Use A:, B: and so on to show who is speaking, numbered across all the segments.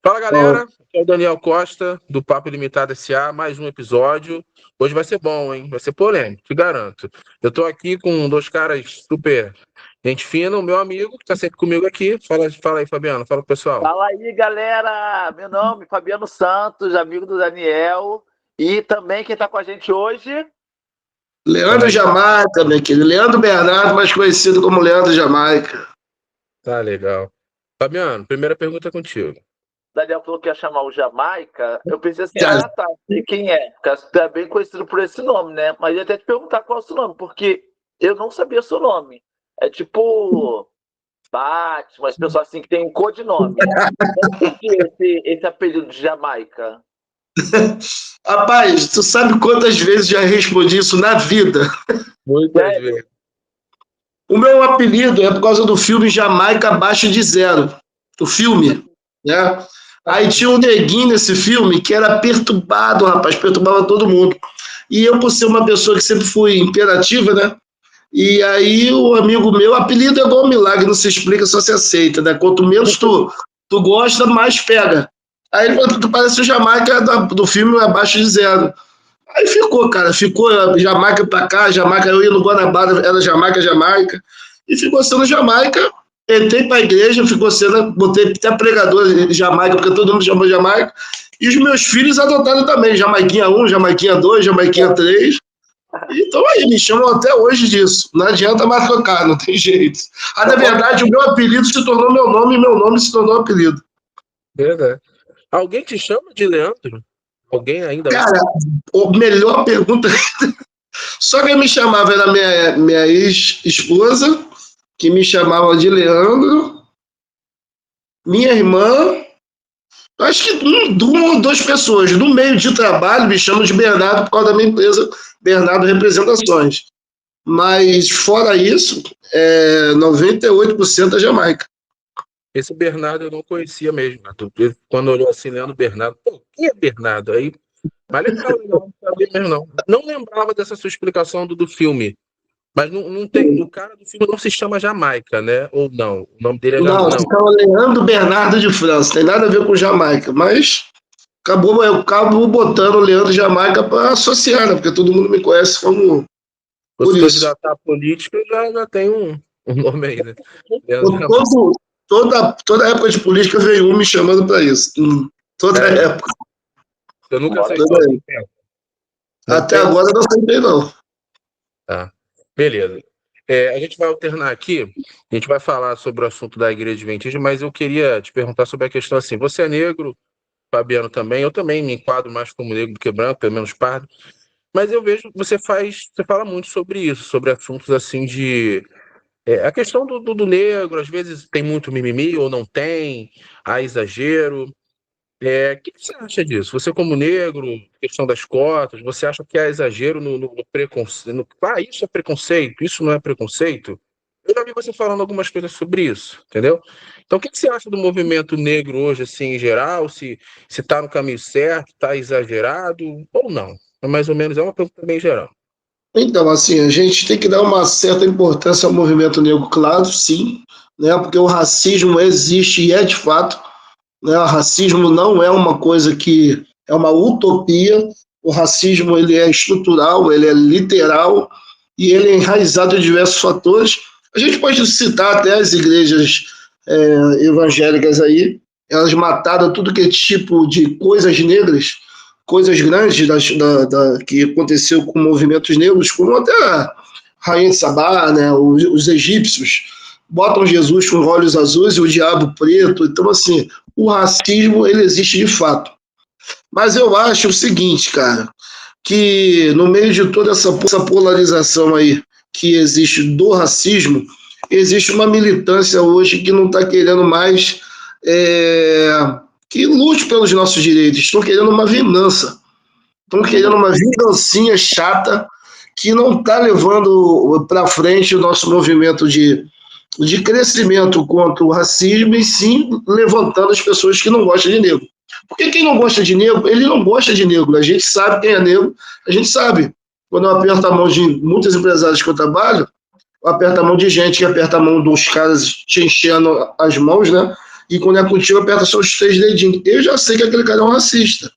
A: Fala, galera. Aqui é o Daniel Costa, do Papo Ilimitado S.A., mais um episódio. Hoje vai ser bom, hein? Vai ser polêmico, te garanto. Eu tô aqui com dois caras super gente fina, o meu amigo, que tá sempre comigo aqui. Fala aí, Fabiano. Fala pro pessoal.
B: Fala aí, galera! Meu nome é Fabiano Santos, amigo do Daniel. E também quem tá com a gente hoje...
C: Leandro Jamaica, meu querido. Leandro Bernardo, mais conhecido como Leandro Jamaica.
A: Tá legal. Fabiano, primeira pergunta contigo.
B: Daniel falou que ia chamar o Jamaica. Eu pensei assim, tá, sei quem é. Porque é bem conhecido por esse nome, né? Mas ia até te perguntar qual é o seu nome, porque eu não sabia seu nome. É tipo... Batman, as pessoas assim que tem um codinome. Por que esse apelido de Jamaica?
C: Rapaz, tu sabe quantas vezes já respondi isso na vida?
A: Muitas vezes.
C: O meu apelido é por causa do filme Jamaica Abaixo de Zero. O filme, né? Aí tinha um neguinho nesse filme que era perturbado, rapaz, perturbava todo mundo. E eu, por ser uma pessoa que sempre fui imperativa, né? E aí o amigo meu, apelido é igual um milagre, não se explica, só se aceita, né? Quanto menos tu gosta, mais pega. Aí ele falou, tu parece o Jamaica do filme Abaixo de Zero. Aí ficou, cara, ficou Jamaica pra cá, Jamaica, eu ia no Guanabara, era Jamaica, Jamaica, e ficou sendo Jamaica. Entrei pra igreja, ficou sendo, botei até pregador de Jamaica, porque todo mundo chamou Jamaica, e os meus filhos adotaram também, Jamaiquinha 1, Jamaiquinha 2, Jamaiquinha 3, então aí, me chamam até hoje disso, não adianta mais trocar, não tem jeito. Na verdade, o meu apelido se tornou meu nome, e meu nome se tornou apelido.
A: Verdade. Alguém te chama de Leandro? Alguém ainda?
C: Cara, a melhor pergunta. Só quem me chamava era minha ex-esposa, que me chamava de Leandro, minha irmã, acho que uma ou duas pessoas. No meio de trabalho me chamam de Bernardo por causa da minha empresa, Bernardo Representações. Mas fora isso, 98% é Jamaica.
A: Esse Bernardo eu não conhecia mesmo. Quando olhou assim, Leandro Bernardo, pô, quem é Bernardo? Aí, mas legal, não sabia mesmo não. Não lembrava dessa sua explicação do filme. Mas não tem, o cara do filme não se chama Jamaica, né? Ou não? O nome dele é Jamaica.
C: Não, se chama Leandro Bernardo de França, tem nada a ver com Jamaica, mas eu acabo botando o Leandro Jamaica para associar, né? Porque todo mundo me conhece como por
A: Se
C: isso.
A: candidatar à política, já tem um nome aí, né?
C: Toda época de política veio me chamando para isso. Toda época.
A: Eu nunca sei.
C: Até agora eu não aceitei, não.
A: Tá. Beleza. A gente vai alternar aqui, a gente vai falar sobre o assunto da Igreja Adventista, mas eu queria te perguntar sobre a questão assim, você é negro, Fabiano também, eu também me enquadro mais como negro do que branco, pelo menos pardo, mas eu vejo que você fala muito sobre isso, sobre assuntos assim de... a questão do negro, às vezes tem muito mimimi ou não tem, há exagero. O que você acha disso? Você, como negro, questão das cotas, você acha que há exagero no preconceito? Isso é preconceito, isso não é preconceito? Eu já vi você falando algumas coisas sobre isso, entendeu? Então, o que você acha do movimento negro hoje, assim, em geral? Se está no caminho certo, está exagerado ou não? É mais ou menos, é uma pergunta bem geral.
C: Então, assim, a gente tem que dar uma certa importância ao movimento negro, claro, sim, né? Porque o racismo existe e é de fato. Né? O racismo não é uma coisa que é uma utopia. O racismo ele é estrutural, ele é literal e ele é enraizado em diversos fatores. A gente pode citar até as igrejas evangélicas aí, elas mataram tudo que é tipo de coisas negras, coisas grandes que aconteceu com movimentos negros, como até a Rainha de Sabá, né? Os egípcios botam Jesus com olhos azuis e o diabo preto. Então, assim, o racismo ele existe de fato. Mas eu acho o seguinte, cara, que no meio de toda essa polarização aí que existe do racismo, existe uma militância hoje que não está querendo mais que lute pelos nossos direitos, estão querendo uma vingança, estão querendo uma vingancinha chata que não está levando para frente o nosso movimento de crescimento contra o racismo e sim levantando as pessoas que não gostam de negro. Porque quem não gosta de negro, ele não gosta de negro. A gente sabe quem é negro, a gente sabe. Quando eu aperto a mão de muitos empresários que eu trabalho, eu aperto a mão de gente que aperta a mão dos caras te enchendo as mãos, né? e quando é contigo aperta só os 3 dedinhos. Eu já sei que aquele cara é um racista.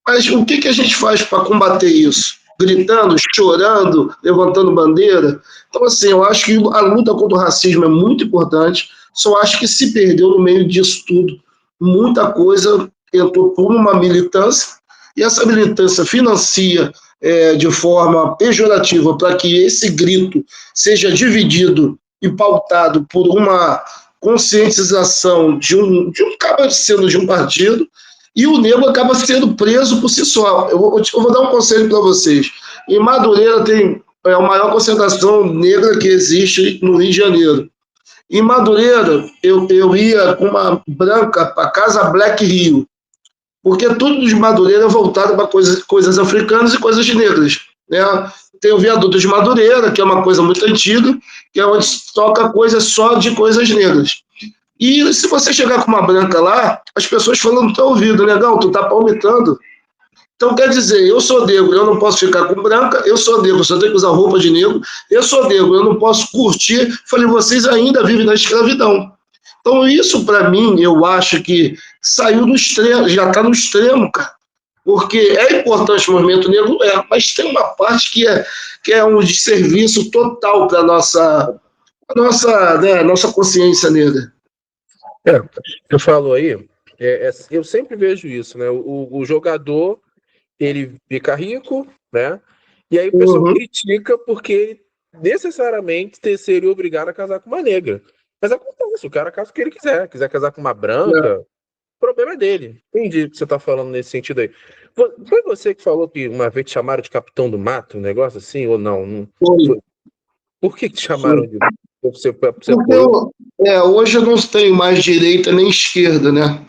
C: Mas o que a gente faz para combater isso? Gritando, chorando, levantando bandeira? Então, assim, eu acho que a luta contra o racismo é muito importante, só acho que se perdeu no meio disso tudo. Muita coisa entrou por uma militância, e essa militância financia de forma pejorativa para que esse grito seja dividido e pautado por uma conscientização acaba sendo de um partido, e o negro acaba sendo preso por si só. Eu vou dar um conselho para vocês. Em Madureira tem a maior concentração negra que existe no Rio de Janeiro. Em Madureira, eu ia com uma branca para Casa Black Rio, porque tudo de Madureira é voltado para coisas africanas e coisas negras. Né? Tem o Viaduto de Madureira, que é uma coisa muito antiga, que é onde toca coisas só de coisas negras. E se você chegar com uma branca lá, as pessoas falam no teu ouvido, negão, tu tá palmitando. Então, quer dizer, eu sou negro, eu não posso ficar com branca, eu sou negro, só tenho que usar roupa de negro, eu sou negro, eu não posso curtir. Falei, vocês ainda vivem na escravidão. Então, isso, para mim, eu acho que saiu do extremo, já está no extremo, cara. Porque é importante o movimento negro, mas tem uma parte que é um desserviço total para a nossa consciência negra.
A: Você falou aí, eu sempre vejo isso, né? O jogador, ele fica rico, né? E aí o pessoal critica porque ele necessariamente seria obrigado a casar com uma negra. Mas acontece, o cara casa com o que ele quiser casar com uma branca, o problema é dele. Entendi o que você está falando nesse sentido aí. Foi você que falou que uma vez te chamaram de Capitão do Mato, um negócio assim, ou não?
C: Foi.
A: Por que te chamaram de...
C: Porque hoje eu não tenho mais direita nem esquerda, né?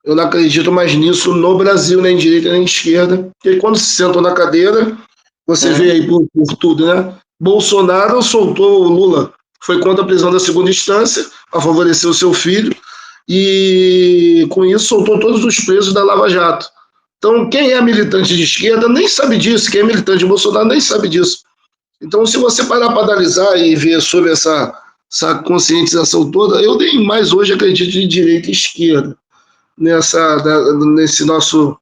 C: Eu não acredito mais nisso no Brasil, nem direita nem esquerda. Porque quando se sentam na cadeira, você vê aí por tudo, né? Bolsonaro soltou o Lula, foi contra a prisão da segunda instância, a favorecer o seu filho, e com isso soltou todos os presos da Lava Jato. Então, quem é militante de esquerda nem sabe disso, quem é militante de Bolsonaro nem sabe disso. Então, se você parar para analisar e ver sobre essa conscientização toda, eu nem mais hoje acredito em direita e esquerda nesse nosso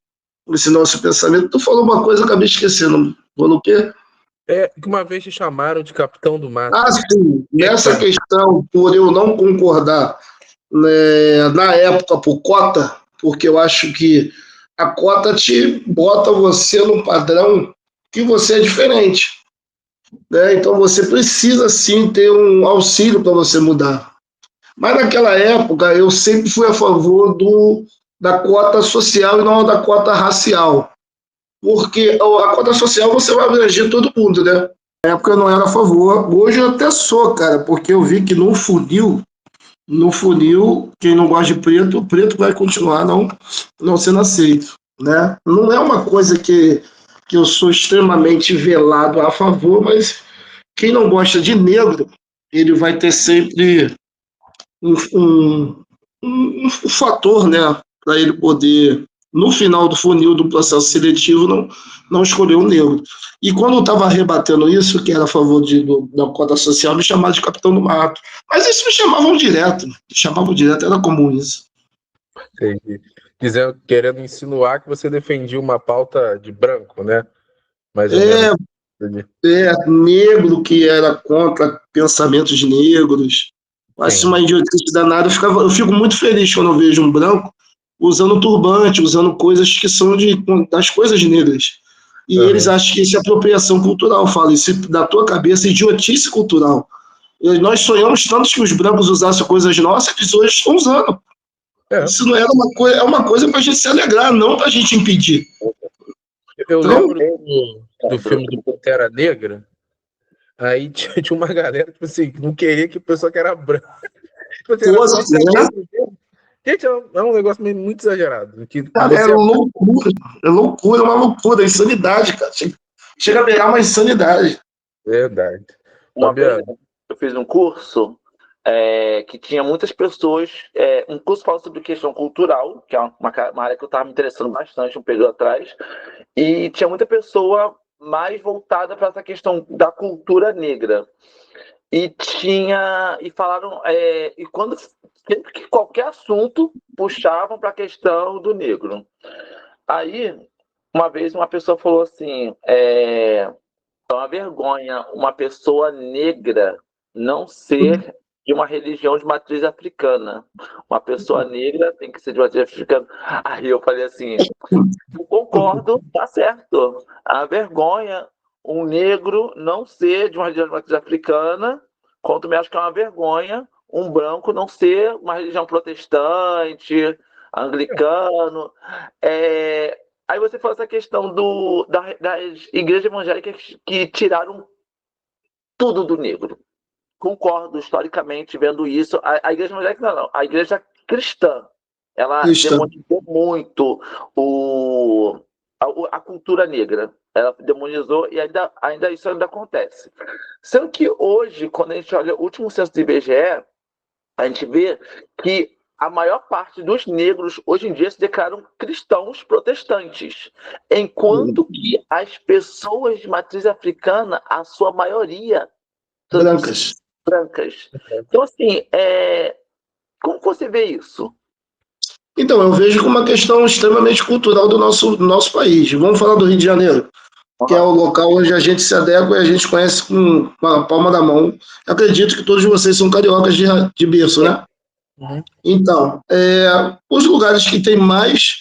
C: pensamento. Tu falou uma coisa, eu acabei esquecendo. Falou o quê?
A: Uma vez te chamaram de Capitão do Mato.
C: Sim. Nessa questão, por eu não concordar, né, na época, por cota, porque eu acho que a cota te bota você num padrão que você é diferente. Né? Então você precisa sim ter um auxílio para você mudar. Mas naquela época eu sempre fui a favor da cota social e não da cota racial, porque a cota social você vai abranger todo mundo, né? Na época eu não era a favor, hoje eu até sou, cara, porque eu vi que no funil, quem não gosta de preto, o preto vai continuar não sendo aceito, né? Não é uma coisa que eu sou extremamente velado a favor, mas quem não gosta de negro, ele vai ter sempre um fator, né, para ele poder, no final do funil do processo seletivo, não escolher um negro. E quando eu estava rebatendo isso, que era a favor da cota social, me chamavam de Capitão do Mato. Mas isso me chamavam direto, era comum isso.
A: Entendi. Querendo insinuar que você defendia uma pauta de branco, né? Mais ou menos.
C: Negro que era contra pensamentos negros. Acho uma idiotice danada. Eu fico muito feliz quando eu vejo um branco usando turbante, usando coisas que são das coisas negras. E eles acham que isso é apropriação cultural. Falo, isso da tua cabeça é idiotice cultural. Nós sonhamos tanto que os brancos usassem coisas nossas que eles hoje estão usando. Isso não era uma coisa, é uma coisa para a gente se alegrar, não para a gente impedir.
A: Eu lembro do filme do Pantera Negra. Aí tinha uma galera, tipo assim, que não queria que a pessoa que era branca. Gente, é um negócio muito exagerado.
C: Cara, é uma loucura, insanidade, cara. Chega a pegar uma insanidade.
A: Verdade.
B: Uma vez eu fiz um curso que tinha muitas pessoas, um curso falando sobre questão cultural, que é uma área que eu estava me interessando bastante um período atrás, e tinha muita pessoa mais voltada para essa questão da cultura negra. e falaram, e sempre que qualquer assunto puxavam para a questão do negro. Aí, uma vez uma pessoa falou assim, é uma vergonha uma pessoa negra não ser de uma religião de matriz africana. Uma pessoa negra tem que ser de matriz africana. Aí eu falei assim, eu concordo, tá certo. A vergonha um negro não ser de uma religião de matriz africana, como também acho que é uma vergonha um branco não ser uma religião protestante, anglicano. Aí você falou essa questão das igrejas evangélicas que tiraram tudo do negro. Concordo, historicamente, vendo isso. A igreja evangélica não, a igreja cristã, ela demonizou muito a cultura negra. Ela demonizou e ainda isso ainda acontece. Sendo que hoje, quando a gente olha o último censo do IBGE, a gente vê que a maior parte dos negros hoje em dia se declaram cristãos protestantes, enquanto que as pessoas de matriz africana, a sua maioria,
C: brancas.
B: Então, assim, como você vê isso?
C: Então, eu vejo como uma questão extremamente cultural do nosso país. Vamos falar do Rio de Janeiro, que é o local onde a gente se adequa e a gente conhece com a palma da mão. Eu acredito que todos vocês são cariocas de berço, né? Então, os lugares que tem mais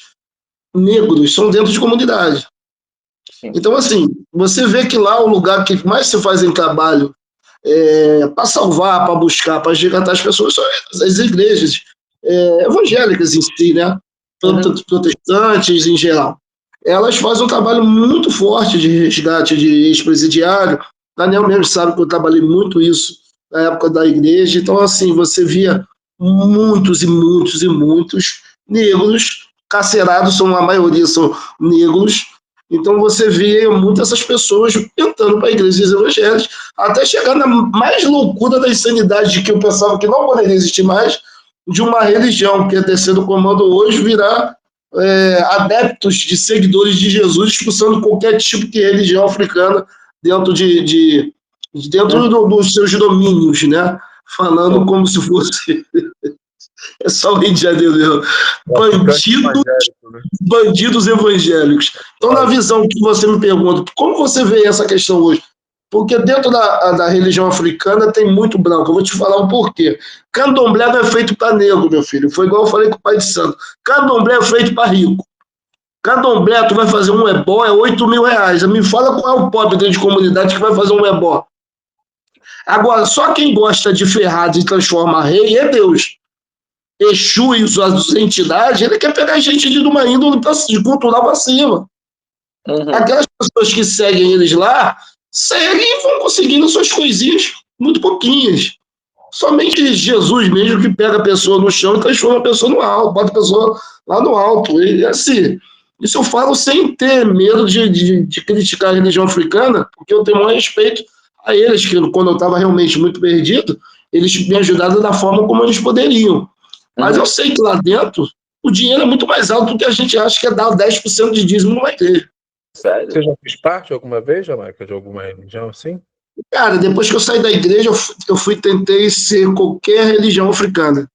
C: negros são dentro de comunidade. Então, assim, você vê que lá o lugar que mais se fazem trabalho para salvar, para buscar, para resgatar as pessoas são as igrejas evangélicas em si, né? Protestantes em geral. Elas fazem um trabalho muito forte de resgate de ex-presidiário. Daniel mesmo sabe que eu trabalhei muito isso na época da igreja. Então, assim, você via muitos e muitos e muitos negros carcerados, a maioria são negros. Então você vê muitas essas pessoas entrando para igrejas evangélicas, até chegar na mais loucura da insanidade de que eu pensava que não poderia existir mais, de uma religião que é descer do comando hoje virar adeptos de seguidores de Jesus, expulsando qualquer tipo de religião africana dentro dos seus domínios, né? Falando como se fosse é só o Rio de Janeiro, bandidos evangélicos. Então, na visão que você me pergunta, como você vê essa questão hoje? Porque dentro da religião africana tem muito branco. Eu vou te falar um porquê. Candomblé não é feito para negro, meu filho. Foi igual eu falei com o pai de santo. Candomblé é feito para rico. Candomblé, tu vai fazer um ebó, é 8 mil reais. Me fala qual é o pobre dentro de comunidade que vai fazer um ebó. Agora, só quem gosta de ferrado e transformar rei é Deus. Exu e suas entidades, ele quer pegar gente de uma índole cultural para cima. Aquelas pessoas que seguem eles lá, seguem e vão conseguindo suas coisinhas, muito pouquinhas. Somente Jesus mesmo que pega a pessoa no chão e transforma a pessoa no alto, bota a pessoa lá no alto. E assim, isso eu falo sem ter medo de criticar a religião africana, porque eu tenho um respeito a eles, que quando eu estava realmente muito perdido, eles me ajudaram da forma como eles poderiam. Mas eu sei que lá dentro o dinheiro é muito mais alto do que a gente acha que é dar 10% de dízimo numa igreja.
A: Sério? Você já fez parte alguma vez, Jamaica, de alguma religião assim?
C: Cara, depois que eu saí da igreja, tentei ser qualquer religião africana.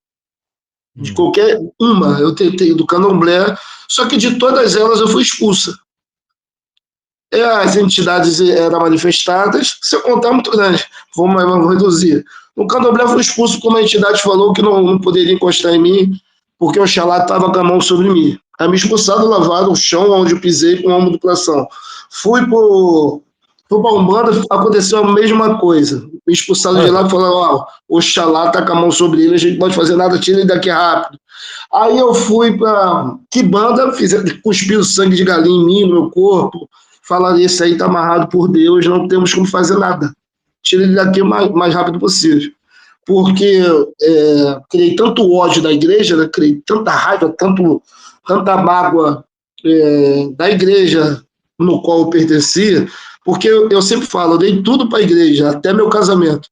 C: De qualquer uma. Eu tentei do candomblé, só que de todas elas eu fui expulsa. As entidades eram manifestadas, se eu contar é muito grande, vou reduzir. No candomblé eu fui expulso como a entidade falou que não poderia encostar em mim, porque o Oxalá estava com a mão sobre mim. Aí me expulsaram, lavaram o chão onde eu pisei com uma manipulação. Fui pro Umbanda, aconteceu a mesma coisa. Me expulsaram de lá e falaram, o Oxalá está com a mão sobre ele, a gente não pode fazer nada, tira ele daqui rápido. Aí eu fui para Quibanda, cuspiram sangue de galinha em mim, no meu corpo, falaram, esse aí está amarrado por Deus, não temos como fazer nada. Tira ele daqui o mais rápido possível. Porque criei tanto ódio da igreja, né? Criei tanta raiva, tanta mágoa da igreja no qual eu pertencia, porque eu sempre falo, eu dei tudo para a igreja, até meu casamento.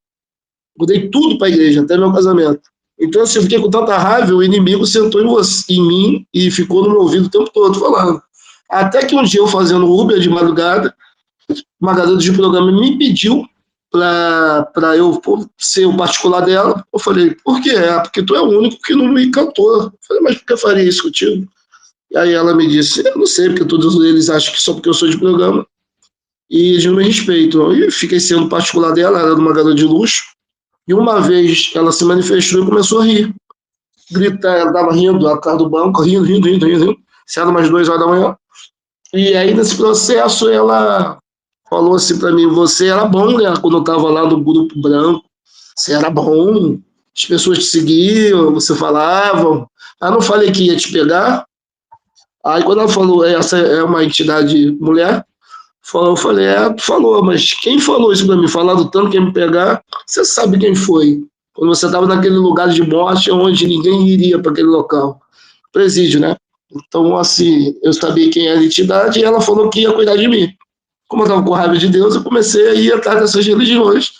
C: Eu dei tudo para a igreja, até meu casamento. Então, assim, eu fiquei com tanta raiva, o inimigo sentou em mim e ficou no meu ouvido o tempo todo falando. Até que um dia eu fazendo Uber de madrugada, uma garota de programa me pediu para eu ser o particular dela. Eu falei, por quê? Porque tu é o único que não me cantou. Eu falei, mas por que eu faria isso contigo? E aí ela me disse, eu não sei, porque todos eles acham que só porque eu sou de programa e eles não me respeitam. E fiquei sendo particular dela, ela era uma garota de luxo, e uma vez ela se manifestou e começou a rir. Gritar, ela estava rindo atrás do banco, rindo. Se era umas 2 horas da manhã. E aí, nesse processo, ela falou assim para mim, você era bom, né? Quando eu estava lá no grupo branco, você era bom, as pessoas te seguiam, você falava. Ah, não falei que ia te pegar. Aí quando ela falou, essa é uma entidade mulher, eu falei, tu falou, mas quem falou isso pra mim? Falado tanto que ia me pegar, você sabe quem foi. Quando você estava naquele lugar de morte onde ninguém iria para aquele local. Presídio, né? Então, assim, eu sabia quem era a entidade e ela falou que ia cuidar de mim. Como eu estava com raiva de Deus, eu comecei a ir atrás dessas religiões,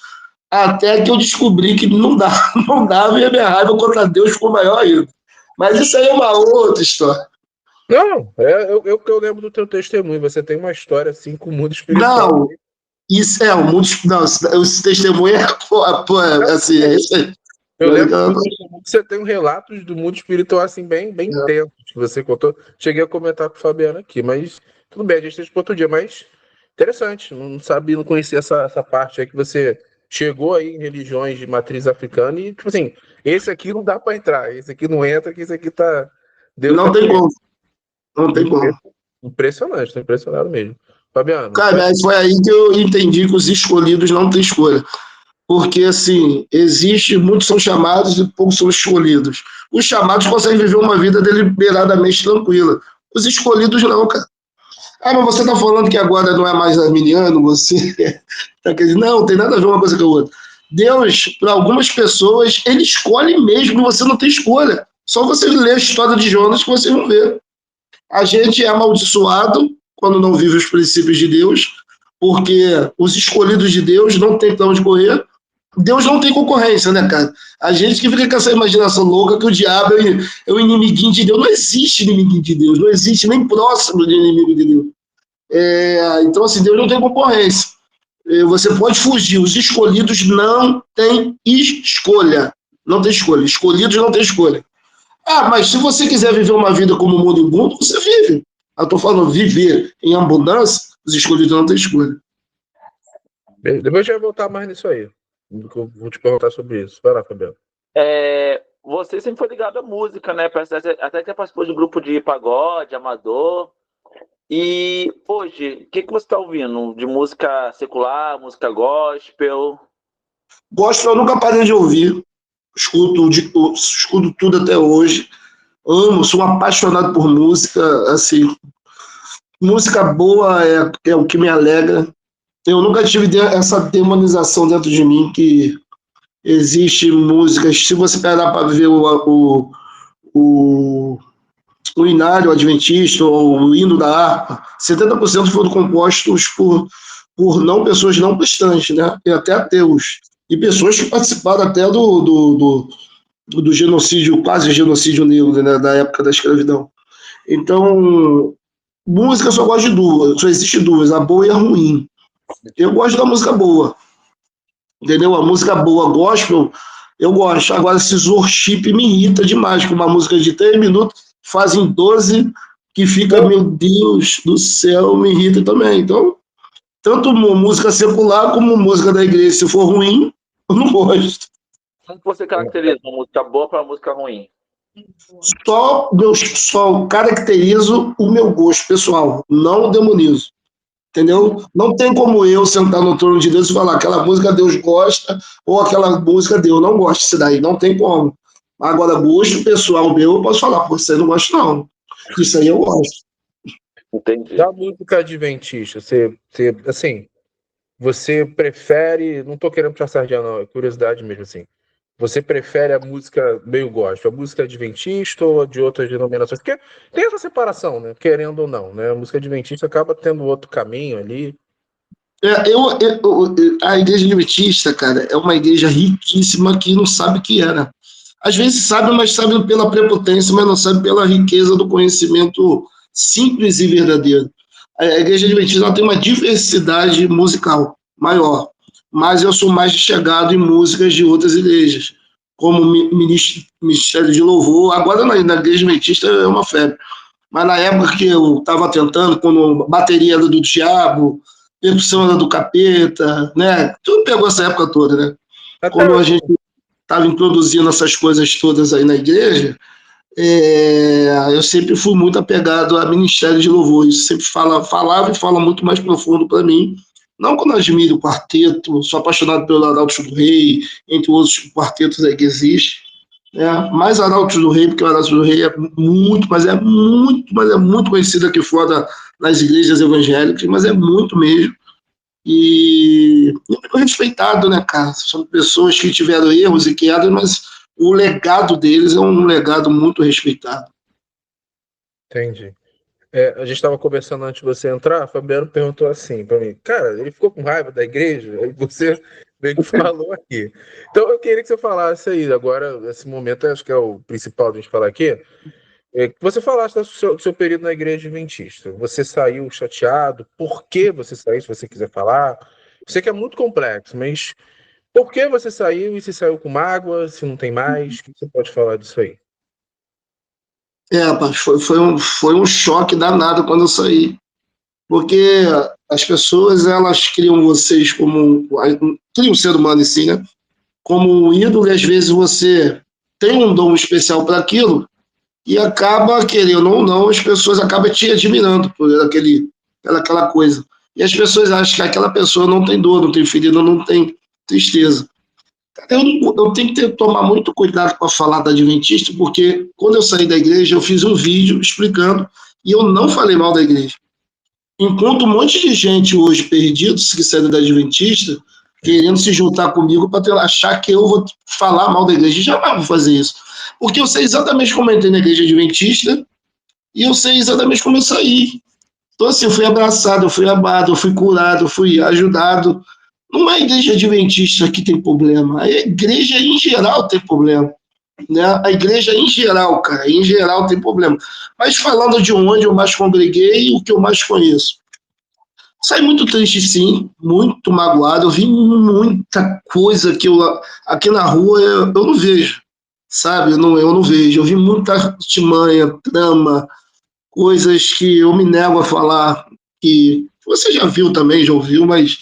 C: até que eu descobri que não dava e a minha raiva contra Deus ficou maior ainda. Mas isso aí é uma outra história.
A: Não, eu lembro do teu testemunho. Você tem uma história assim com o mundo espiritual.
C: Não, isso é o mundo. Não, esse testemunho assim, é isso aí.
A: Eu lembro que você tem relatos do mundo espiritual assim, bem intensos que você contou. Cheguei a comentar com o Fabiano aqui, mas tudo bem, a gente deixa para outro dia. Mas interessante, não sabia, não conhecia essa parte aí que você chegou aí em religiões de matriz africana e, tipo assim, esse aqui não dá para entrar, esse aqui não entra, que esse aqui tá. Deus
C: não
A: tá
C: tem como. Não tem como.
A: Impressionante, tô impressionado mesmo. Fabiano.
C: Cara, mas foi aí que eu entendi que os escolhidos não têm escolha. Porque, assim, muitos são chamados e poucos são escolhidos. Os chamados conseguem viver uma vida deliberadamente tranquila. Os escolhidos não, cara. Ah, mas você está falando que agora não é mais arminiano, você tá querendo... Não, tem nada a ver uma coisa com a outra. Deus, para algumas pessoas, ele escolhe mesmo, você não tem escolha. Só você ler a história de Jonas que vocês vão ver. A gente é amaldiçoado quando não vive os princípios de Deus, porque os escolhidos de Deus não tem para onde correr. Deus não tem concorrência, né, cara? A gente que fica com essa imaginação louca que o diabo é o inimiguinho de Deus. Não existe inimiguinho de Deus, não existe nem próximo de inimigo de Deus. Então, assim, Deus não tem concorrência. Você pode fugir. Os escolhidos não têm escolha. Não tem escolha. Escolhidos não têm escolha. Ah, mas se você quiser viver uma vida como um moribundo, você vive. Eu estou falando viver em abundância, os escolhidos não têm escolha.
A: Depois a gente vai voltar mais nisso aí. Vou te perguntar sobre isso. Vai lá, Fabiano.
B: Você sempre foi ligado à música, né? Até que participou de um grupo de pagode, amador. E hoje, o que você está ouvindo? De música secular, música gospel?
C: Gospel eu nunca parei de ouvir. Escuto tudo até hoje. Amo, sou um apaixonado por música. Assim, música boa é o que me alegra. Eu nunca tive essa demonização dentro de mim que existe músicas. Se você parar para ver o hinário adventista ou o hino da harpa, 70% foram compostos por pessoas não cristãs, né? E até ateus. E pessoas que participaram até do genocídio, quase genocídio negro, né? Da época da escravidão. Então, música só gosto de duas, só existe duas, a boa e a ruim. Eu gosto da música boa, entendeu? A música boa, gospel, eu gosto. Agora, esse worship me irrita demais, com uma música de 3 minutos, fazem 12, que fica, meu Deus do céu, me irrita também. Então, tanto música secular como música da igreja, se for ruim, eu não gosto.
B: Como você caracteriza uma música boa para uma música ruim?
C: Só caracterizo o meu gosto pessoal, não demonizo. Entendeu? Não tem como eu sentar no trono de Deus e falar aquela música Deus gosta ou aquela música Deus não gosta. Isso daí não tem como. Agora, gosto pessoal meu, eu posso falar, você não gosta não. Isso aí eu gosto.
B: Entendi.
A: Da música adventista, você prefere, não estou querendo puxar sardinha não, é curiosidade mesmo assim, você prefere a música meio gospel, a música adventista ou de outras denominações? Porque tem essa separação, né? Querendo ou não, né? A música adventista acaba tendo outro caminho ali.
C: A igreja adventista, cara, é uma igreja riquíssima que não sabe o que era. Às vezes sabe, mas sabe pela prepotência, mas não sabe pela riqueza do conhecimento simples e verdadeiro. A igreja adventista tem uma diversidade musical maior. mas eu sou mais chegado em músicas de outras igrejas, como Ministério de Louvor. Agora na Igreja Adventista é uma febre. Mas na época que eu estava tentando, quando a bateria era do diabo, percussão era do capeta, né? Tu pegou essa época toda, né?
A: Até
C: Quando a gente estava introduzindo essas coisas todas aí na igreja, eu sempre fui muito apegado a Ministério de Louvor. Isso sempre falava e fala muito mais profundo para mim. Não que eu não admiro o quarteto, sou apaixonado pelo Arautos do Rei, entre outros quartetos aí que existem. Mais Arautos do Rei, porque o Arautos do Rei é muito conhecido aqui fora nas igrejas evangélicas, mas é muito mesmo. E muito respeitado, né, cara? São pessoas que tiveram erros e quedas, mas o legado deles é um legado muito respeitado.
A: Entendi. A gente estava conversando antes de você entrar, Fabiano perguntou assim para mim, cara, ele ficou com raiva da igreja? Aí você meio que falou aqui. Então eu queria que você falasse aí, agora, nesse momento, acho que é o principal de a gente falar aqui, que você falasse do seu período na igreja adventista. Você saiu chateado? Por que você saiu, se você quiser falar? Eu sei que é muito complexo, mas por que você saiu e se saiu com mágoa, se não tem mais? O que você pode falar disso aí?
C: Rapaz, foi um choque danado quando eu saí. Porque as pessoas, elas criam vocês como... Criam um ser humano em si, né? Como um ídolo, e às vezes você tem um dom especial para aquilo, e acaba, querendo ou não, as pessoas acabam te admirando por aquela coisa. E as pessoas acham que aquela pessoa não tem dor, não tem ferida, não tem tristeza. Eu tenho que tomar muito cuidado para falar da Adventista, porque quando eu saí da igreja, eu fiz um vídeo explicando, e eu não falei mal da igreja. Enquanto um monte de gente hoje perdido, que saiu da Adventista, querendo se juntar comigo para achar que eu vou falar mal da igreja. Jamais vou fazer isso. Porque eu sei exatamente como eu entrei na igreja Adventista e eu sei exatamente como eu saí. Então, assim, eu fui abraçado, eu fui amado, eu fui curado, eu fui ajudado. Não é a igreja Adventista que tem problema. A igreja, em geral, tem problema. Né? A igreja, em geral, cara, em geral tem problema. Mas falando de onde eu mais congreguei, o que eu mais conheço. Saí muito triste, sim, muito magoado. Eu vi muita coisa que aqui na rua eu não vejo, sabe? Eu não vejo. Eu vi muita artimanha, trama, coisas que eu me nego a falar, que você já viu também, já ouviu, mas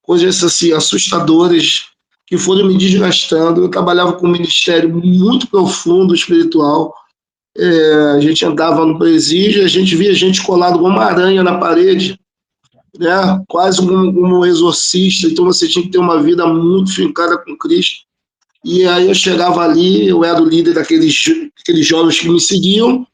C: coisas assim, assustadoras que foram me desgastando. Eu trabalhava com um ministério muito profundo, espiritual. A gente andava no presídio, a gente via gente colado como uma aranha na parede, né? Quase um exorcista. Então você tinha que ter uma vida muito fincada com Cristo. E aí eu chegava ali, eu era o líder daqueles jovens que me seguiam,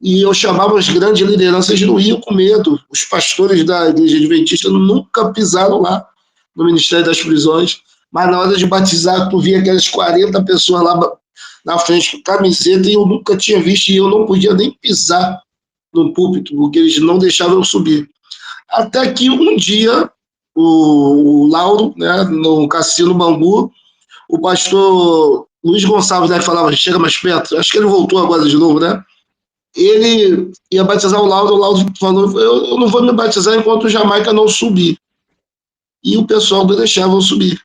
C: e eu chamava as grandes lideranças, não iam com medo. Os pastores da igreja adventista nunca pisaram lá no Ministério das Prisões, mas na hora de batizar, tu via aquelas 40 pessoas lá na frente com camiseta, e eu nunca tinha visto, e eu não podia nem pisar no púlpito, porque eles não deixavam eu subir. Até que um dia, o Lauro, né, no Cassino Bambu, o pastor Luiz Gonçalves, né, que falava, chega mais perto, acho que ele voltou agora de novo, né? Ele ia batizar o Lauro falou, eu não vou me batizar enquanto o Jamaica não subir. E o pessoal não deixava eu subir.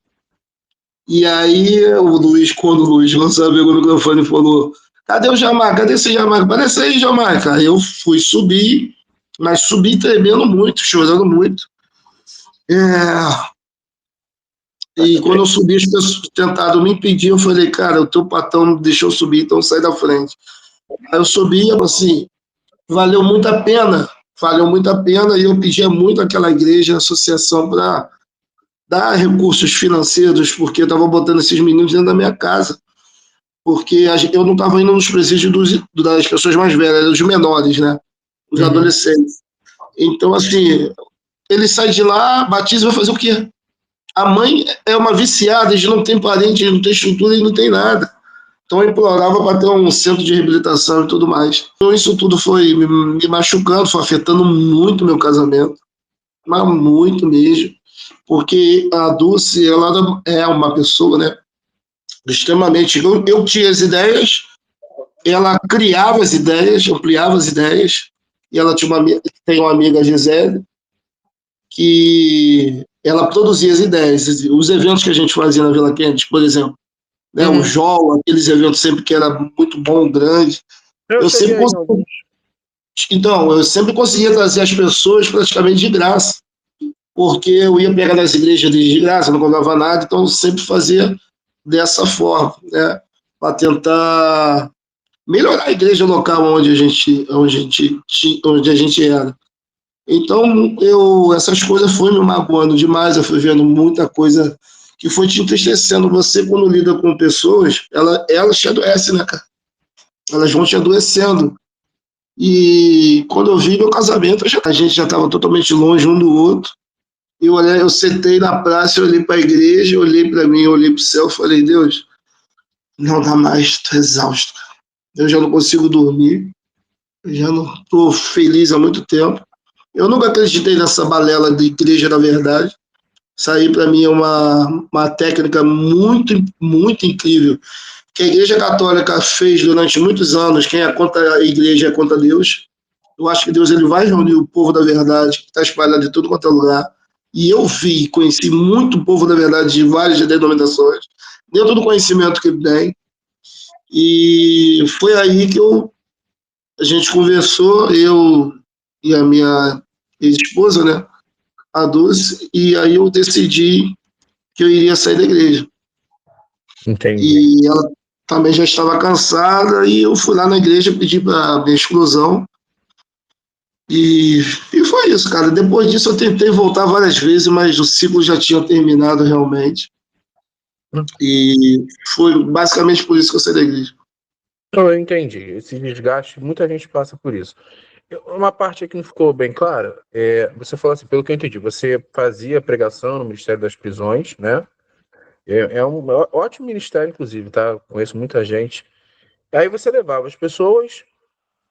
C: E aí, quando o Luiz Gonçalves pegou o microfone e falou, cadê o Jamaica? Cadê esse Jamaica? Aparece aí, Jamaica. Aí eu fui subir, mas subi tremendo muito, chorando muito. E quando eu subi, as pessoas tentaram me impedir, eu falei, cara, o teu patrão não deixou eu subir, então sai da frente. Aí eu subi, assim, valeu muito a pena, e eu pedia muito àquela igreja, associação, para dar recursos financeiros, porque eu estava botando esses meninos dentro da minha casa, porque eu não estava indo nos presídios das pessoas mais velhas, dos menores, né, os adolescentes. Então, assim, ele sai de lá, batiza, vai fazer o quê? A mãe é uma viciada, eles não têm parente, eles não têm estrutura, eles não têm nada. Então eu implorava para ter um centro de reabilitação e tudo mais. Então isso tudo foi me machucando, foi afetando muito meu casamento, mas muito mesmo, porque a Dulce, ela é uma pessoa, né, extremamente... Eu tinha as ideias, ela criava as ideias, ampliava as ideias, e ela tem uma amiga, Gisele, que ela produzia as ideias, os eventos que a gente fazia na Vila Kennedy, por exemplo, né, o JOL, aqueles eventos sempre que era muito bom, grande.
A: Eu cheguei aí em alguns.
C: Então, eu sempre conseguia trazer as pessoas praticamente de graça, porque eu ia pegar nas igrejas de graça, não cobrava nada, então eu sempre fazia dessa forma, né, para tentar melhorar a igreja local onde a gente era. Então, essas coisas foram me magoando demais, eu fui vendo muita coisa que foi te entristecendo. Você, quando lida com pessoas, elas te adoecem, né, cara? Elas vão te adoecendo. E quando eu vi meu casamento, a gente já estava totalmente longe um do outro. Eu sentei na praça, eu olhei para a igreja, olhei para mim, olhei para o céu, falei, Deus, não dá mais, estou exausto. Eu já não consigo dormir, eu já não estou feliz há muito tempo. Eu nunca acreditei nessa balela de igreja, na verdade. Isso aí, para mim, é uma técnica muito, muito incrível, que a Igreja Católica fez durante muitos anos. Quem é contra a igreja é contra Deus. Eu acho que Deus ele vai reunir o povo da verdade, que está espalhado de tudo quanto é lugar. E eu conheci muito povo da verdade de várias denominações, dentro do conhecimento que tem. E foi aí que a gente conversou, eu e a minha ex-esposa, né, a Dulce, e aí eu decidi que eu iria sair da igreja.
A: Entendi.
C: E ela também já estava cansada, e eu fui lá na igreja pedir para minha exclusão. E foi isso, cara. Depois disso eu tentei voltar várias vezes, mas o ciclo já tinha terminado realmente. E foi basicamente por isso que eu saí da igreja.
A: Então, eu entendi. Esse desgaste, muita gente passa por isso. Uma parte aqui não ficou bem clara. Você falou assim, pelo que eu entendi, você fazia pregação no Ministério das Prisões, né? É um ótimo ministério, inclusive, tá? Conheço muita gente. Aí você levava as pessoas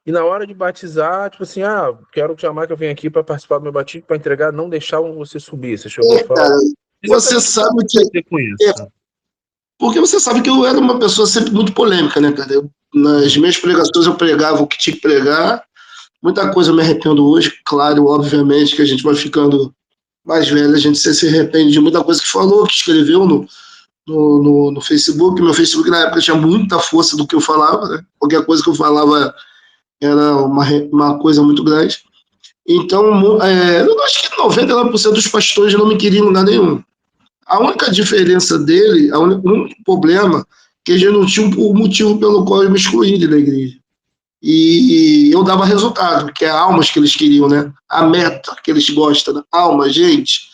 A: e na hora de batizar, tipo assim, quero que Jamaica venha aqui para participar do meu batismo, para entregar, não deixavam você subir. Você chegou a falar.
C: Cara, você sabe que...
A: com isso?
C: Porque você sabe que eu era uma pessoa sempre muito polêmica, né, cara? Nas minhas pregações eu pregava o que tinha que pregar. Muita coisa eu me arrependo hoje, claro, obviamente, que a gente vai ficando mais velho, a gente se arrepende de muita coisa que falou, que escreveu no Facebook. Meu Facebook na época tinha muita força do que eu falava, né? Qualquer coisa que eu falava era uma coisa muito grande. Então, eu acho que 99% dos pastores não me queriam em lugar nenhum. A única diferença dele, o único problema, que ele não tinha um motivo pelo qual eu me excluí da igreja. E eu dava resultado, que é almas que eles queriam, né? A meta que eles gostam, né? Alma, gente,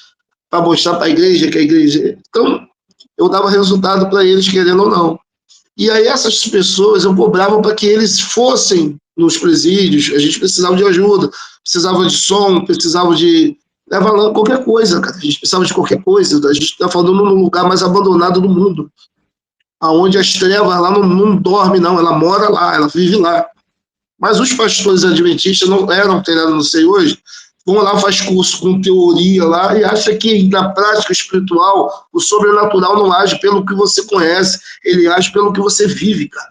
C: para mostrar para a igreja que a igreja... Então, eu dava resultado para eles, querendo ou não. E aí essas pessoas eu cobrava para que eles fossem nos presídios. A gente precisava de ajuda, precisava de som, precisava de levar lá qualquer coisa, cara. A gente precisava de qualquer coisa. A gente está falando num lugar mais abandonado do mundo, aonde as trevas lá não dormem, não. Ela mora lá, ela vive lá. Mas os pastores adventistas não eram treinados, não sei hoje, vão lá, faz curso com teoria lá e acha que na prática espiritual o sobrenatural não age pelo que você conhece, ele age pelo que você vive, cara.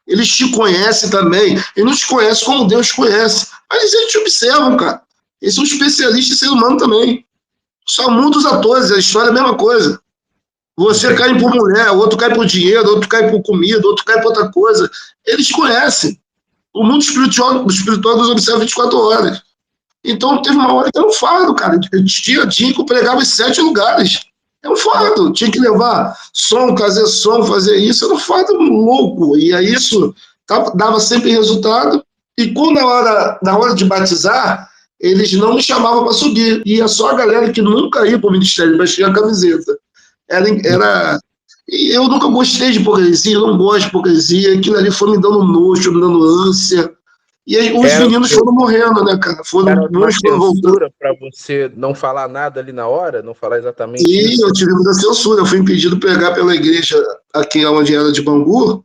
C: Eles te conhecem também, e não te conhecem como Deus conhece, mas eles te observam, cara. Eles são especialistas em ser humano também. Só muda os atores, a história é a mesma coisa. Você cai por mulher, outro cai por dinheiro, outro cai por comida, outro cai por outra coisa. Eles te conhecem. O mundo espiritual nos observa 24 horas. Então, teve uma hora que era um fardo, cara. Tinha que eu pregava em 7 lugares. É um fardo. Tinha que levar som, fazer isso. Era um fardo louco. E aí isso dava sempre resultado. E quando na hora de batizar, eles não me chamavam para subir. Ia só a galera que nunca ia para o ministério, mas tinha a camiseta. E eu nunca gostei de hipocrisia, eu não gosto de hipocrisia. Aquilo ali foi me dando nojo, me dando ânsia. E aí os meninos foram morrendo, né, cara?
A: Era uma censura para você não falar nada ali na hora? Não falar exatamente isso?
C: Sim, eu tive muita censura. Eu fui impedido de pregar pela igreja aqui onde era de Bangu.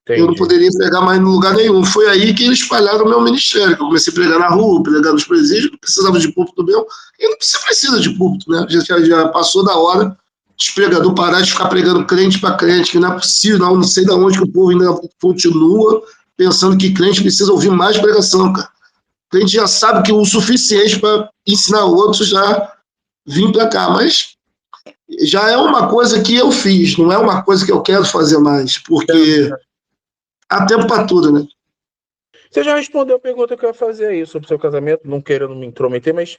C: Entendi. Eu não poderia pregar mais em lugar nenhum. Foi aí que eles espalharam o meu ministério. Eu comecei a pregar na rua, pregar nos presídios, não precisava de púlpito meu. E não precisa de púlpito, né? Já passou da hora os pregadores parar de ficar pregando crente para crente, que não é possível, não sei de onde que o povo ainda continua pensando que crente precisa ouvir mais pregação, cara. O crente já sabe que o suficiente para ensinar outros já vim para cá, mas já é uma coisa que eu fiz, não é uma coisa que eu quero fazer mais, porque há tempo para tudo, né?
A: Você já respondeu a pergunta que eu ia fazer aí sobre o seu casamento, não querendo me intrometer, mas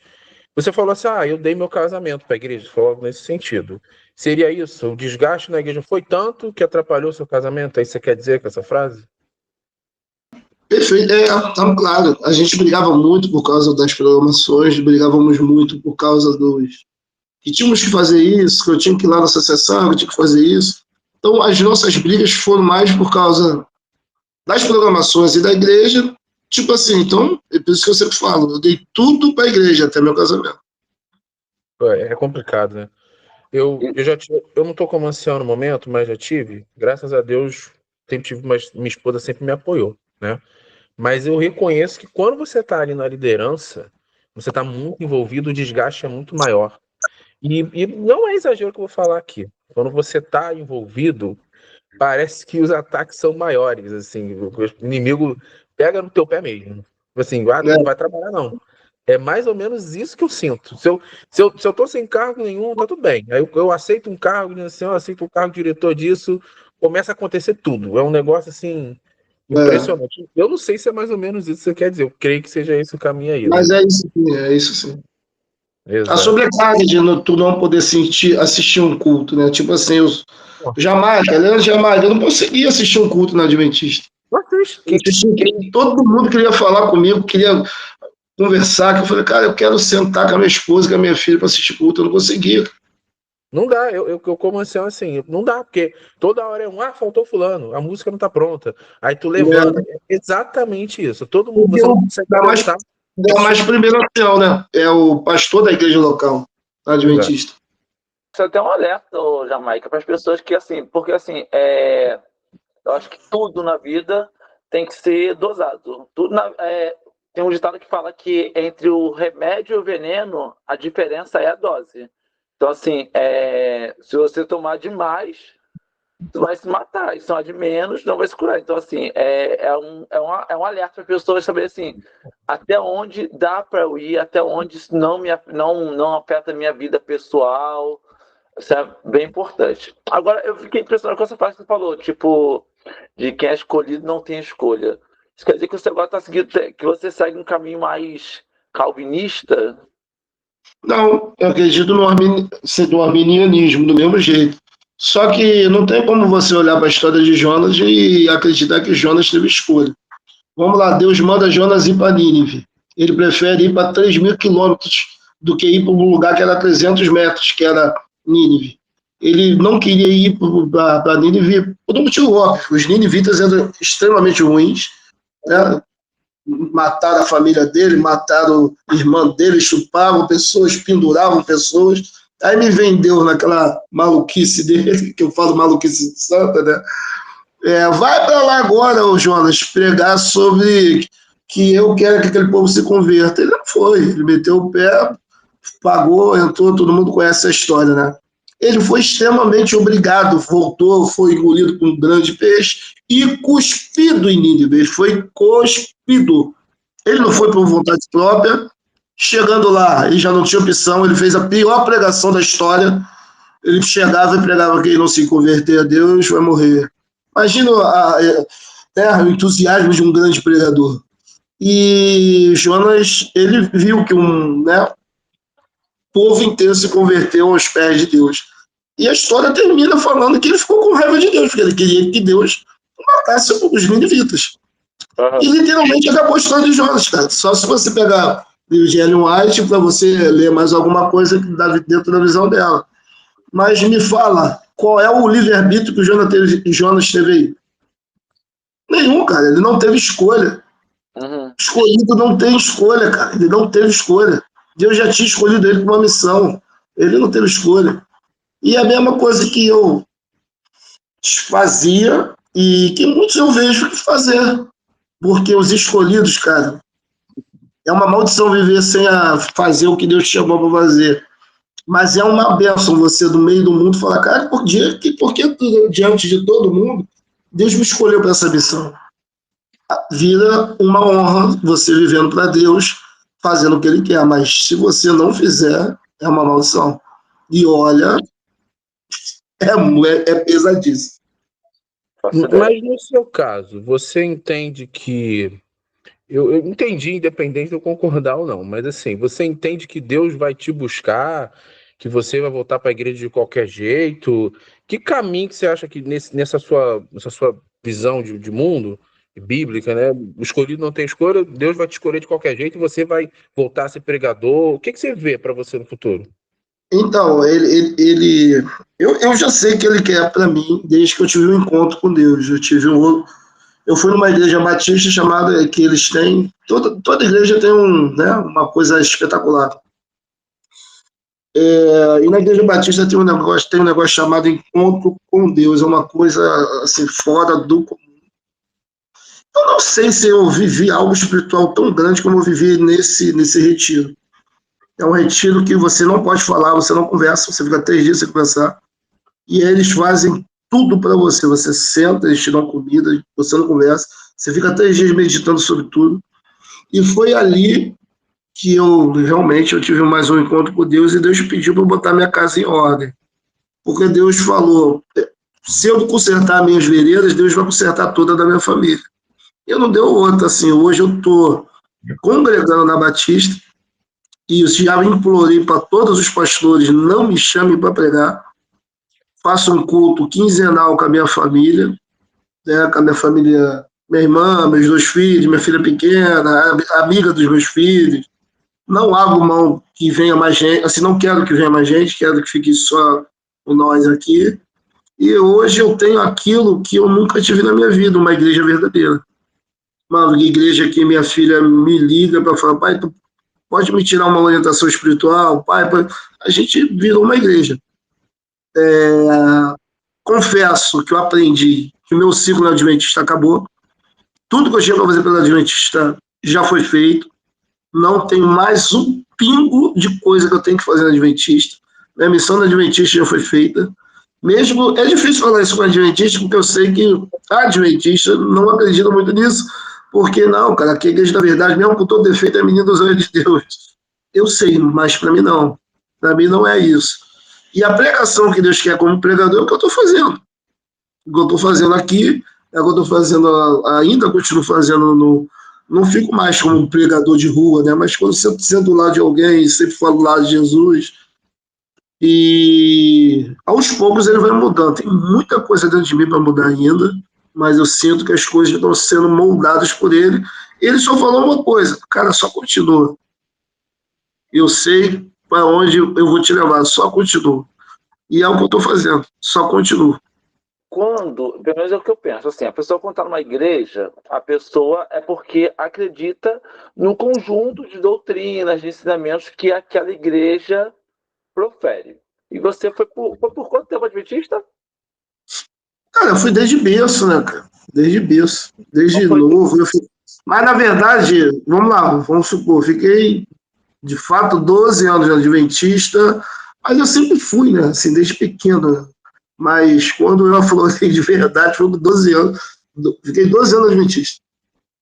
A: você falou assim, eu dei meu casamento para a igreja, falou algo nesse sentido. Seria isso? O desgaste na igreja foi tanto que atrapalhou o seu casamento? É isso que você quer dizer com essa frase?
C: Perfeito, claro, a gente brigava muito por causa das programações, brigávamos muito por causa dos... que tínhamos que fazer isso, que eu tinha que ir lá nessa sessão, que eu tinha que fazer isso. Então, as nossas brigas foram mais por causa das programações e da igreja, tipo assim, então, é por isso que eu sempre falo, eu dei tudo para a igreja até meu casamento.
A: É complicado, né? Eu não estou como ancião no momento, mas já tive. Graças a Deus, sempre tive, mas minha esposa sempre me apoiou, né? Mas eu reconheço que quando você está ali na liderança, você está muito envolvido, o desgaste é muito maior. E não é exagero que eu vou falar aqui. Quando você está envolvido, parece que os ataques são maiores, assim, o inimigo pega no teu pé mesmo. Assim, tu não vai trabalhar, não. É mais ou menos isso que eu sinto. Se eu tô sem cargo nenhum, tá tudo bem. Aí eu aceito um cargo, assim, eu aceito um cargo de diretor disso, começa a acontecer tudo. É um negócio, assim, impressionante. Eu não sei se é mais ou menos isso que você quer dizer. Eu creio que seja esse o caminho aí,
C: Mas
A: né?
C: é isso sim. A
A: Exato.
C: sobrecarga de tu não poder assistir um culto, né? Tipo assim, eu não conseguia assistir um culto na Adventista. Todo mundo queria falar comigo, queria conversar, que eu falei, cara, eu quero sentar com a minha esposa, com a minha filha para assistir culto, eu não conseguia.
A: Não dá, eu como ancião assim, não dá, porque toda hora faltou fulano, a música não tá pronta. Aí tu levanta. É exatamente isso. Todo mundo, você não consegue levantar.
C: Dá mais primeiro ancião, né? É o pastor da igreja local, Adventista.
B: Isso é até um alerta, Jamaica, para as pessoas que, assim, porque assim, eu acho que tudo na vida tem que ser dosado. Tem um ditado que fala que entre o remédio e o veneno, a diferença é a dose. Então, assim, se você tomar demais, tu vai se matar. E se tomar de menos, não vai se curar. Então, assim, é um alerta para as pessoas saber, assim, até onde dá para eu ir, até onde isso não afeta a minha vida pessoal. Isso é bem importante. Agora, eu fiquei impressionado com essa parte que você falou, tipo, de quem é escolhido não tem escolha. Isso quer dizer que você agora está seguindo, que você segue um caminho mais calvinista?
C: Não, eu acredito no arminianismo, do mesmo jeito. Só que não tem como você olhar para a história de Jonas e acreditar que Jonas teve escolha. Vamos lá, Deus manda Jonas ir para Nínive. Ele prefere ir para 3.000 quilômetros do que ir para um lugar que era 300 metros, que era Nínive. Ele não queria ir para Nínive por um motivo óbvio. Os ninivitas eram extremamente ruins, né? Mataram a família dele, mataram a irmã dele, chupavam pessoas, penduravam pessoas. Aí me vendeu naquela maluquice dele, que eu falo maluquice santa, né? Vai para lá agora, ô Jonas, pregar sobre que eu quero que aquele povo se converta. Ele não foi, ele meteu o pé, pagou, entrou, todo mundo conhece a história, né? Ele foi extremamente obrigado, voltou, foi engolido por um grande peixe e cuspido em Nínive. Ele foi cuspido. Ele não foi por vontade própria. Chegando lá, ele já não tinha opção, ele fez a pior pregação da história. Ele chegava e pregava que quem não se converter a Deus vai morrer. Imagina o entusiasmo de um grande pregador. E Jonas, ele viu que o povo inteiro se converteu aos pés de Deus. E a história termina falando que ele ficou com raiva de Deus, porque ele queria que Deus matasse os ninivitas. Uhum. E literalmente acabou a história de Jonas, cara. Só se você pegar o livro de Ellen White para você ler mais alguma coisa dentro da visão dela. Mas me fala, qual é o livre-arbítrio que o Jonas teve aí? Nenhum, cara. Ele não teve escolha. Uhum. Escolhido não tem escolha, cara. Ele não teve escolha. Deus já tinha escolhido ele para uma missão. Ele não teve escolha. E a mesma coisa que eu fazia e que muitos eu vejo fazer. Porque os escolhidos, cara, é uma maldição viver sem fazer o que Deus te chamou para fazer. Mas é uma bênção você, no meio do mundo, falar, cara, porque diante de todo mundo, Deus me escolheu para essa missão. Vira uma honra você vivendo para Deus, fazendo o que Ele quer. Mas se você não fizer, É uma maldição. E olha, é pesadíssimo.
A: Mas no seu caso, você entende que. Eu entendi, independente de eu concordar ou não, mas assim, você entende que Deus vai te buscar, que você vai voltar para a igreja de qualquer jeito? Que caminho que você acha que nessa sua visão de mundo bíblica, né? O escolhido não tem escolha, Deus vai te escolher de qualquer jeito e você vai voltar a ser pregador. O que você vê para você no futuro?
C: Então, eu já sei que ele quer para mim desde que eu tive um encontro com Deus. Eu fui numa igreja batista chamada que eles têm, toda igreja tem uma coisa espetacular. E na igreja batista tem um negócio chamado encontro com Deus, é uma coisa assim fora do comum. Eu não sei se eu vivi algo espiritual tão grande como eu vivi nesse retiro. É um retiro que você não pode falar, você não conversa, você fica 3 dias sem conversar, e eles fazem tudo para você. Você senta, eles te dão comida, você não conversa, você fica 3 dias meditando sobre tudo. E foi ali que eu tive mais um encontro com Deus, e Deus pediu para eu botar minha casa em ordem. Porque Deus falou, se eu consertar minhas veredas, Deus vai consertar toda da minha família. Eu não deu outra, assim, hoje eu estou congregando na Batista, e eu já implorei para todos os pastores, não me chamem para pregar, faço um culto quinzenal com a minha família, né, com a minha família, minha irmã, meus 2 filhos, minha filha pequena, amiga dos meus filhos. Não abro mão que venha mais gente, assim, não quero que venha mais gente, quero que fique só nós aqui. E hoje eu tenho aquilo que eu nunca tive na minha vida, uma igreja verdadeira. Uma igreja que minha filha me liga para falar, pai, tu pode me tirar uma orientação espiritual? Pai, a gente virou uma igreja. Confesso que eu aprendi que o meu ciclo na Adventista acabou. Tudo que eu tinha para fazer pela Adventista já foi feito. Não tenho mais um pingo de coisa que eu tenho que fazer na Adventista. Minha missão na Adventista já foi feita. Mesmo, é difícil falar isso com a Adventista, porque eu sei que a Adventista não acredita muito nisso, porque não, cara, que a igreja da verdade, mesmo com todo defeito, é menino dos olhos de Deus. Eu sei, mas para mim não. Para mim não é isso. E a pregação que Deus quer como pregador é o que eu estou fazendo. O que eu estou fazendo aqui, é o que eu estou fazendo, ainda continuo fazendo não fico mais como um pregador de rua, né? Mas quando eu sento do lado de alguém, sempre falo do lado de Jesus, e aos poucos ele vai mudando. Tem muita coisa dentro de mim para mudar ainda, mas eu sinto que as coisas estão sendo moldadas por ele. Ele só falou uma coisa, cara, só continua. Eu sei para onde eu vou te levar, só continua. E é o que eu estou fazendo, só continuo.
B: Pelo menos é o que eu penso, assim, a pessoa quando está numa igreja, a pessoa é porque acredita no conjunto de doutrinas, de ensinamentos que aquela igreja profere. E você foi por quanto tempo adventista?
C: Cara, eu fui desde berço, né, cara? Desde berço. Desde novo. Mas, na verdade, vamos lá, vamos supor, fiquei, de fato, 12 anos de adventista, mas eu sempre fui, né, assim, desde pequeno, né? Mas quando eu aflorei de verdade, foi com 12 anos, fiquei 12 anos adventista.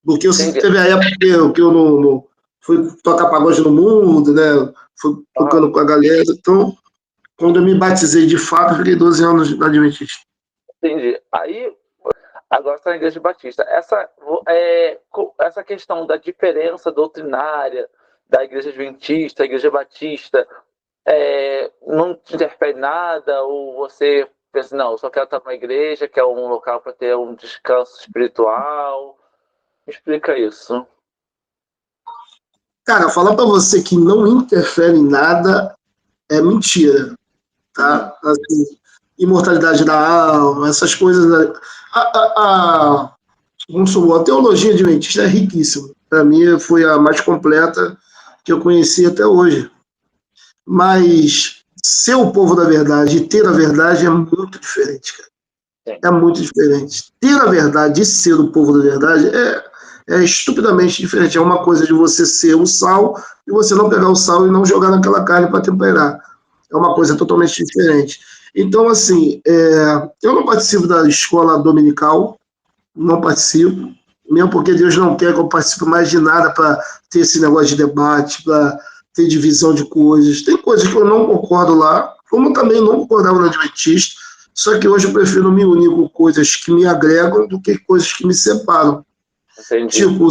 C: Porque teve a época que eu não fui tocar pagode no mundo, né, fui tocando com a galera, então, quando eu me batizei de fato, eu fiquei 12 anos na adventista.
B: Entendi. Aí, agora está na igreja batista. Essa questão da diferença doutrinária da igreja adventista, da igreja batista, não te interfere nada? Ou você pensa, não, eu só quero estar numa igreja, que é um local para ter um descanso espiritual? Me explica isso.
C: Cara, falar para você que não interfere em nada é mentira, tá? Assim, imortalidade da alma, essas coisas. Vamos supor, a teologia adventista é riquíssima. Para mim, foi a mais completa que eu conheci até hoje. Mas ser o povo da verdade e ter a verdade é muito diferente, cara. É muito diferente. Ter a verdade e ser o povo da verdade é estupidamente diferente. É uma coisa de você ser o sal e você não pegar o sal e não jogar naquela carne para temperar. É uma coisa totalmente diferente. Então, assim, eu não participo da escola dominical, não participo, mesmo porque Deus não quer que eu participe mais de nada para ter esse negócio de debate, para ter divisão de coisas. Tem coisas que eu não concordo lá, como eu também não concordava no Adventista, só que hoje eu prefiro me unir com coisas que me agregam do que coisas que me separam.
B: Entendi.
C: Tipo,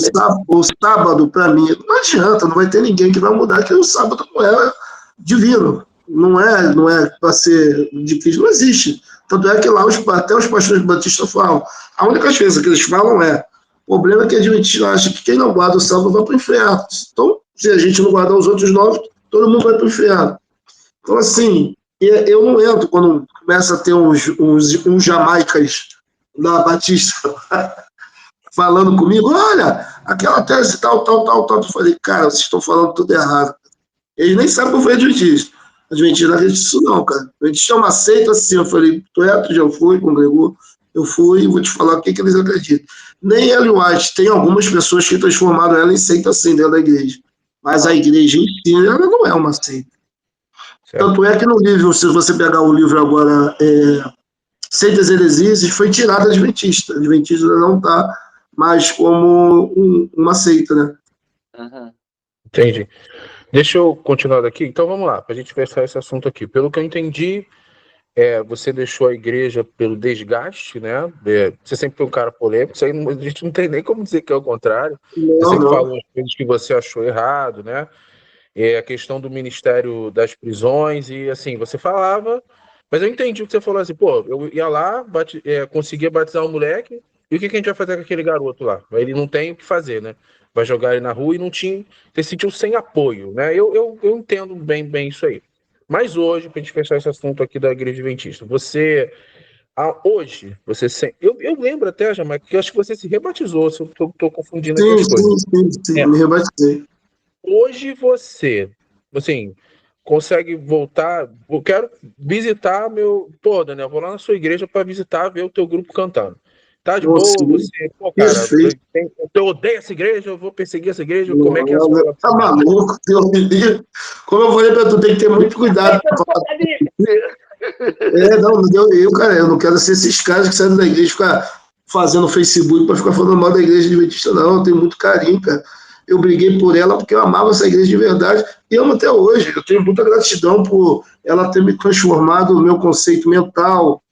C: o sábado, para mim, não adianta, não vai ter ninguém que vai mudar, que o sábado não é divino. Não é para ser de Cristo, não existe. Tanto é que lá até os pastores batistas falam. A única coisa que eles falam é: o problema é que a gente acha que quem não guarda o sábado vai para o inferno. Então, se a gente não guardar os outros 9, todo mundo vai para o inferno. Então, assim, eu não entro quando começa a ter uns jamaicas da Batista falando comigo: olha, aquela tese tal. Eu falei: cara, vocês estão falando tudo errado. Eles nem sabem o que eu fui adventista. Adventista não acredita nisso não, cara. Adventista é uma seita assim. Eu falei: tu já fui, congregou. Eu fui e vou te falar o que eles acreditam. Nem Ellen White, tem algumas pessoas que transformaram ela em seita assim dentro da igreja. Mas a igreja em si, ela não é uma seita. Certo. Tanto é que no livro, se você pegar o livro agora, Seitas e Heresias, foi tirado Adventista. Adventista não está mais como uma seita, né?
B: Uhum.
A: Entendi. Deixa eu continuar daqui. Então vamos lá, para a gente fechar esse assunto aqui. Pelo que eu entendi, você deixou a igreja pelo desgaste, né? Você sempre foi um cara polêmico, isso aí a gente não tem nem como dizer que é o contrário. Você sempre falou as coisas que você achou errado, né? A questão do Ministério das Prisões, e assim, você falava, mas eu entendi o que você falou assim, pô, eu ia lá, conseguia batizar o moleque, e o que a gente vai fazer com aquele garoto lá? Ele não tem o que fazer, né? Vai jogar ele na rua e não tinha, se sentiu sem apoio, né? Eu entendo bem isso aí. Mas hoje, para a gente fechar esse assunto aqui da Igreja Adventista, hoje, eu lembro até, Jamaica, que eu acho que você se rebatizou, se eu estou confundindo aqui as coisas.
C: Sim, me rebatizei.
A: Hoje você, assim, consegue voltar. Eu quero visitar Pô, Daniel, vou lá na sua igreja para visitar, ver o teu grupo cantando. Tá de boa? Você, pô, cara, eu odeio essa igreja, eu vou perseguir essa igreja. Como é que é a sua.
C: Tá maluco, Deus me livre. Como eu falei pra tu, tem que ter muito cuidado. Cara, eu não quero ser esses caras que saem da igreja e ficar fazendo Facebook para ficar falando mal da igreja adventista, não. Eu tenho muito carinho, cara. Eu briguei por ela porque eu amava essa igreja de verdade e amo até hoje. Eu tenho muita gratidão por ela ter me transformado no meu conceito mental,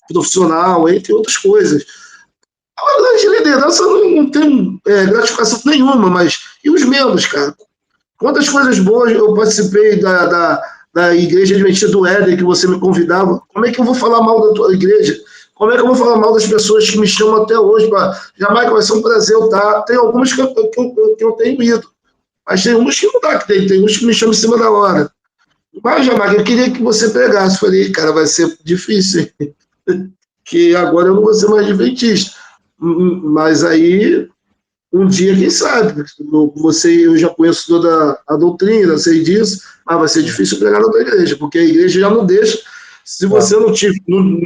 C: profissional, entre outras coisas. A grande liderança não tem gratificação nenhuma, mas e os membros, cara? Quantas coisas boas eu participei da igreja adventista do Éden, que você me convidava. Como é que eu vou falar mal da tua igreja? Como é que eu vou falar mal das pessoas que me chamam até hoje? Jamaica, vai ser um prazer eu estar. Tem algumas que eu tenho ido, mas tem umas que não dá, tem uns que me chamam em cima da hora. Mas, Jamaica, eu queria que você pregasse. Falei: cara, vai ser difícil, que agora eu não vou ser mais adventista. Mas aí, um dia, quem sabe? Eu já conheço toda a doutrina, sei disso, mas vai ser difícil pregar na tua igreja, porque a igreja já não deixa. Se você não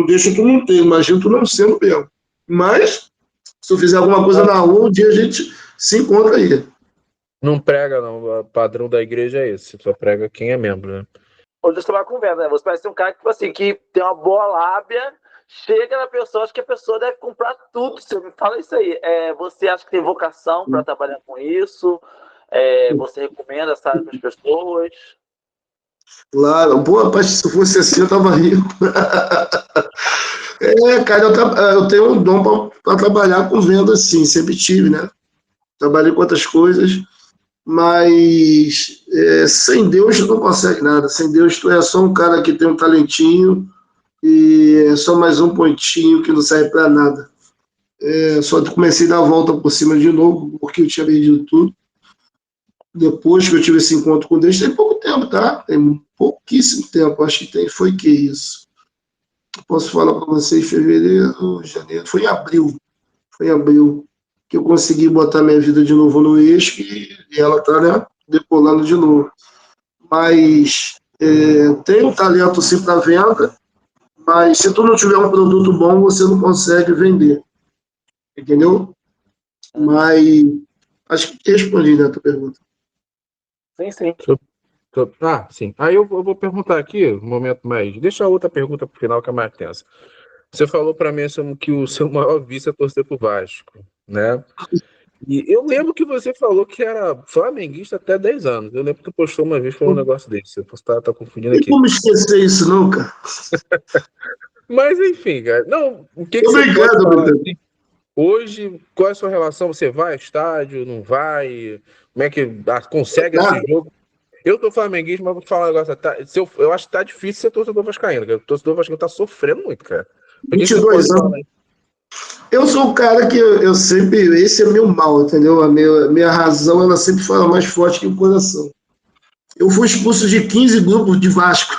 C: deixa, tu não tem. Imagina tu não sendo mesmo. Mas, se eu fizer alguma coisa na rua, um dia a gente se encontra aí.
A: Não prega, não. O padrão da igreja é esse. Só prega quem é membro, né?
B: Hoje eu estou conversa, né? Você parece ser um cara que, tipo assim, que tem uma boa lábia, chega na pessoa, acho que a pessoa deve comprar tudo. Você me fala isso aí. Você acha que tem vocação para trabalhar com isso? Você recomenda essa área para as pessoas?
C: Claro, boa parte, se fosse assim, eu tava rico. Cara, eu tenho um dom para trabalhar com venda, sim, sempre tive, né? Trabalhei com outras coisas, mas sem Deus tu não consegue nada. Sem Deus tu é só um cara que tem um talentinho e é só mais um pontinho que não serve para nada. Só comecei a dar a volta por cima de novo, porque eu tinha perdido tudo. Depois que eu tive esse encontro com Deus, tem pouco tempo, tá? Tem pouquíssimo tempo, acho que foi que isso. Posso falar para vocês, fevereiro, janeiro, foi em abril que eu consegui botar minha vida de novo no eixo e ela tá, né, decolando de novo. Mas tem um talento sim para venda, mas se tu não tiver um produto bom, você não consegue vender. Entendeu? Mas acho que respondi, né, a tua pergunta.
B: Sim.
A: Sim. Aí eu vou perguntar aqui, um momento mais. Deixa a outra pergunta para o final, que é mais tensa. Você falou para mim que o seu maior vício é torcer pro Vasco, né? E eu lembro que você falou que era flamenguista até 10 anos. Eu lembro que postou uma vez falando um negócio desse. Você tá confundindo
C: Tem
A: aqui.
C: como esquecer isso, não, cara?
A: Mas enfim, cara. Não, o que
C: Tô
A: você pode
C: brincando,
A: falar
C: brincando.
A: assim? Hoje, qual é a sua relação? Você vai ao estádio, não vai? Como é que consegue
C: Nada.
A: assistir jogo? Eu tô flamenguista, mas vou te falar um negócio. Eu acho que tá difícil ser torcedor vascaíno, cara. O torcedor vascaíno tá sofrendo muito, cara. O que você
C: 22
A: pode
C: anos.
A: falar aí?
C: Eu sou o cara que eu sempre. Esse é meu mal, entendeu? A minha razão, ela sempre fala mais forte que o coração. Eu fui expulso de 15 grupos de Vasco.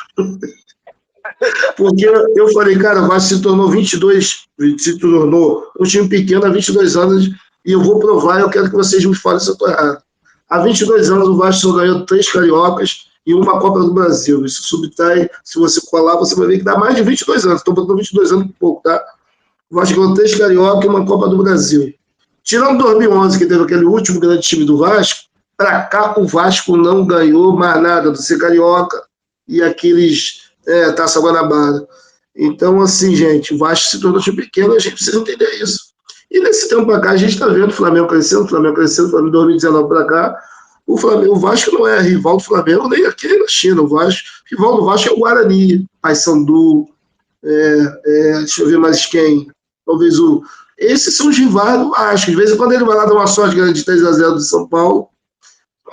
C: Porque eu falei, cara, o Vasco se tornou 22, se tornou um time pequeno há 22 anos e eu vou provar, eu quero que vocês me falem se eu estou errado. Há 22 anos o Vasco só ganhou 3 cariocas e uma Copa do Brasil. Isso subtrai, se você colar, você vai ver que dá mais de 22 anos. Estou botando 22 anos por pouco, tá? O Vasco ganhou 3 cariocas e uma Copa do Brasil. Tirando 2011, que teve aquele último grande time do Vasco, para cá o Vasco não ganhou mais nada do ser carioca e aqueles Taça Guanabara. Então, assim, gente, o Vasco se tornou um time pequeno, a gente precisa entender isso. E nesse tempo para cá, a gente está vendo o Flamengo crescendo, o Flamengo 2019 para cá. O Vasco não é rival do Flamengo nem aqui nem na China. O rival do Vasco é o Guarani, Paysandu, deixa eu ver mais quem. Talvez o. Esses são os rivais do Vasco. De vez em quando ele vai lá dar uma sorte grande de 3-0 do São Paulo.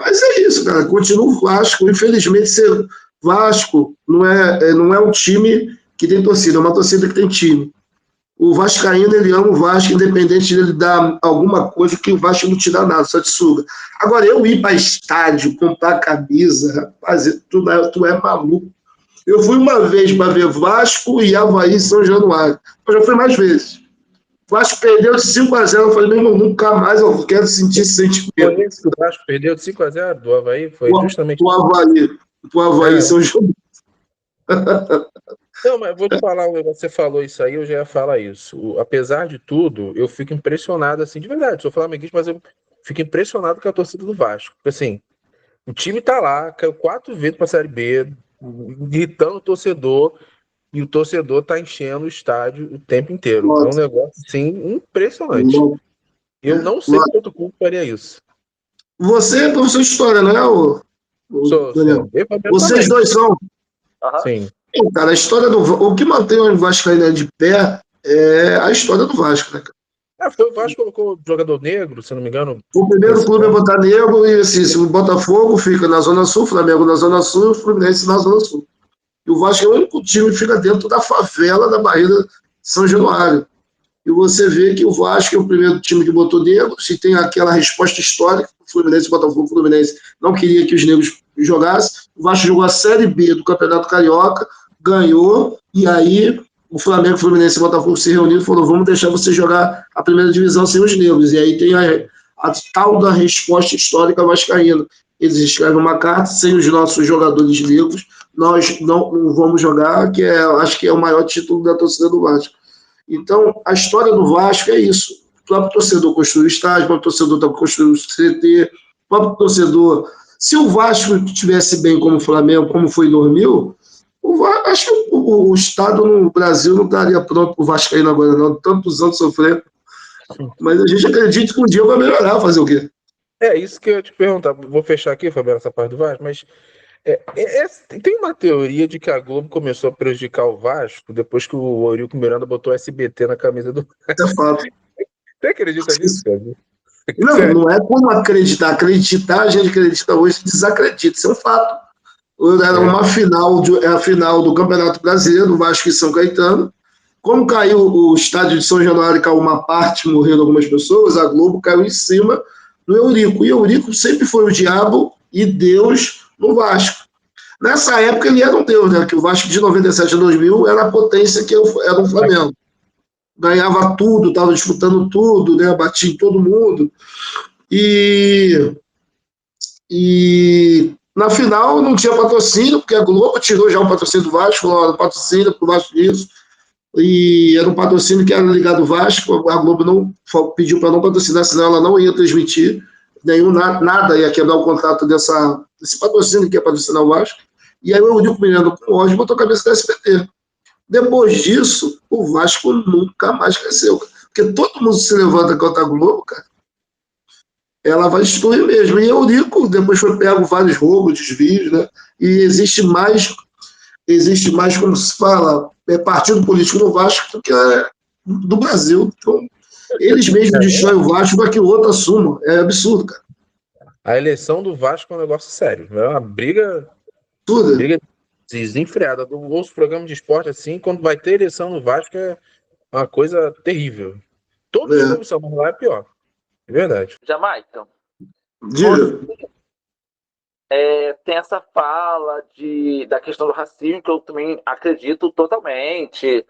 C: Mas é isso, cara. Continua o Vasco. Infelizmente, ser Vasco não é um time que tem torcida, é uma torcida que tem time. O vascaíno, ele ama o Vasco, independente de ele dar alguma coisa, que o Vasco não te dá nada, só te suga. Agora, eu ir para estádio, comprar camisa, rapaz, tu é maluco. Eu fui uma vez para ver Vasco e Avaí em São Januário. Eu já fui mais vezes. O Vasco perdeu de 5-0. Eu falei, meu irmão, nunca mais eu quero sentir esse sentimento.
A: Foi esse que o Vasco perdeu de 5-0 do Avaí? Foi justamente
C: O Avaí São Januário.
A: Não, mas vou te falar, você falou isso aí, eu já ia falar isso. Apesar de tudo, eu fico impressionado, assim, de verdade, sou flamenguista, mas eu fico impressionado com a torcida do Vasco. Porque, assim, o time tá lá, caiu 4 vezes pra Série B, gritando o torcedor, e o torcedor tá enchendo o estádio o tempo inteiro.
C: Nossa.
A: É um negócio, assim, impressionante. Eu não sei se outro clube faria isso.
C: Você é professor de história, não é,
A: Sou.
C: Vocês dois são.
A: Sim.
C: Cara, a história o que mantém o Vascaíno de pé é a história do Vasco, né, cara?
A: Foi o Vasco que colocou jogador negro, se não me engano.
C: O primeiro clube é botar negro e assim, se o Botafogo fica na Zona Sul, o Flamengo na Zona Sul e o Fluminense na Zona Sul. E o Vasco é o único time que fica dentro da favela da Barreira São Januário. E você vê que o Vasco é o primeiro time que botou negro, se tem aquela resposta histórica, o Fluminense, o Botafogo, o Fluminense não queria que os negros jogassem. O Vasco jogou a Série B do Campeonato Carioca, ganhou, e aí o Flamengo, Fluminense e Botafogo se reuniram e falou, vamos deixar você jogar a primeira divisão sem os negros. E aí tem a tal da resposta histórica vascaína. Eles escrevem uma carta, sem os nossos jogadores negros, nós não vamos jogar, acho que é o maior título da torcida do Vasco. Então, a história do Vasco é isso. O próprio torcedor construiu o estádio, o próprio torcedor está construindo o CT, o próprio torcedor... Se o Vasco estivesse bem como o Flamengo, como foi em 2000, acho que o Estado no Brasil não estaria pronto para o Vascaíno agora, não. Tantos anos sofrendo. Mas a gente acredita que um dia vai melhorar, fazer o quê?
A: É isso que eu ia te perguntar. Vou fechar aqui, Fabiano, essa parte do Vasco, mas tem uma teoria de que a Globo começou a prejudicar o Vasco depois que o Eurico Miranda botou SBT na camisa do Vasco.
C: É fato.
A: Você acredita nisso, cara?
C: Não é como acreditar. Acreditar, a gente acredita hoje, desacredita. Isso é um fato. Era uma final, a final do Campeonato Brasileiro, do Vasco e São Caetano. Como caiu o estádio de São Januário, caiu uma parte, morreram algumas pessoas, a Globo caiu em cima do Eurico. E o Eurico sempre foi o diabo e Deus no Vasco. Nessa época ele era um Deus, né? Que o Vasco de 97 a 2000 era a potência que era o Flamengo. Ganhava tudo, estava disputando tudo, né? Batia em todo mundo. E na final não tinha patrocínio, porque a Globo tirou já o patrocínio do Vasco, falou, patrocínio para o Vasco disso. E era um patrocínio que era ligado ao Vasco, a Globo não pediu para não patrocinar, senão ela não ia transmitir, nada ia quebrar o contrato desse patrocínio que ia patrocinar o Vasco. E aí o Eurico Miranda, com ódio, botou a cabeça da SBT. Depois disso, o Vasco nunca mais cresceu. Porque todo mundo se levanta contra a Globo, cara. ela vai destruir mesmo. E Eurico depois foi pego vários roubos, desvios, né? E existe mais, como se fala, partido político no Vasco do que do Brasil. Então, eles mesmos destroem o Vasco para que o outro assuma. É absurdo, cara.
A: A eleição do Vasco é um negócio sério. É uma briga
C: Tudo.
A: desenfreada. Eu ouço programa de esporte assim, quando vai ter eleição no Vasco é uma coisa terrível. Todos os clubes são, mas lá é pior. É verdade.
B: Jamaica,
C: Diga.
B: tem essa fala da questão do racismo, que eu também acredito totalmente.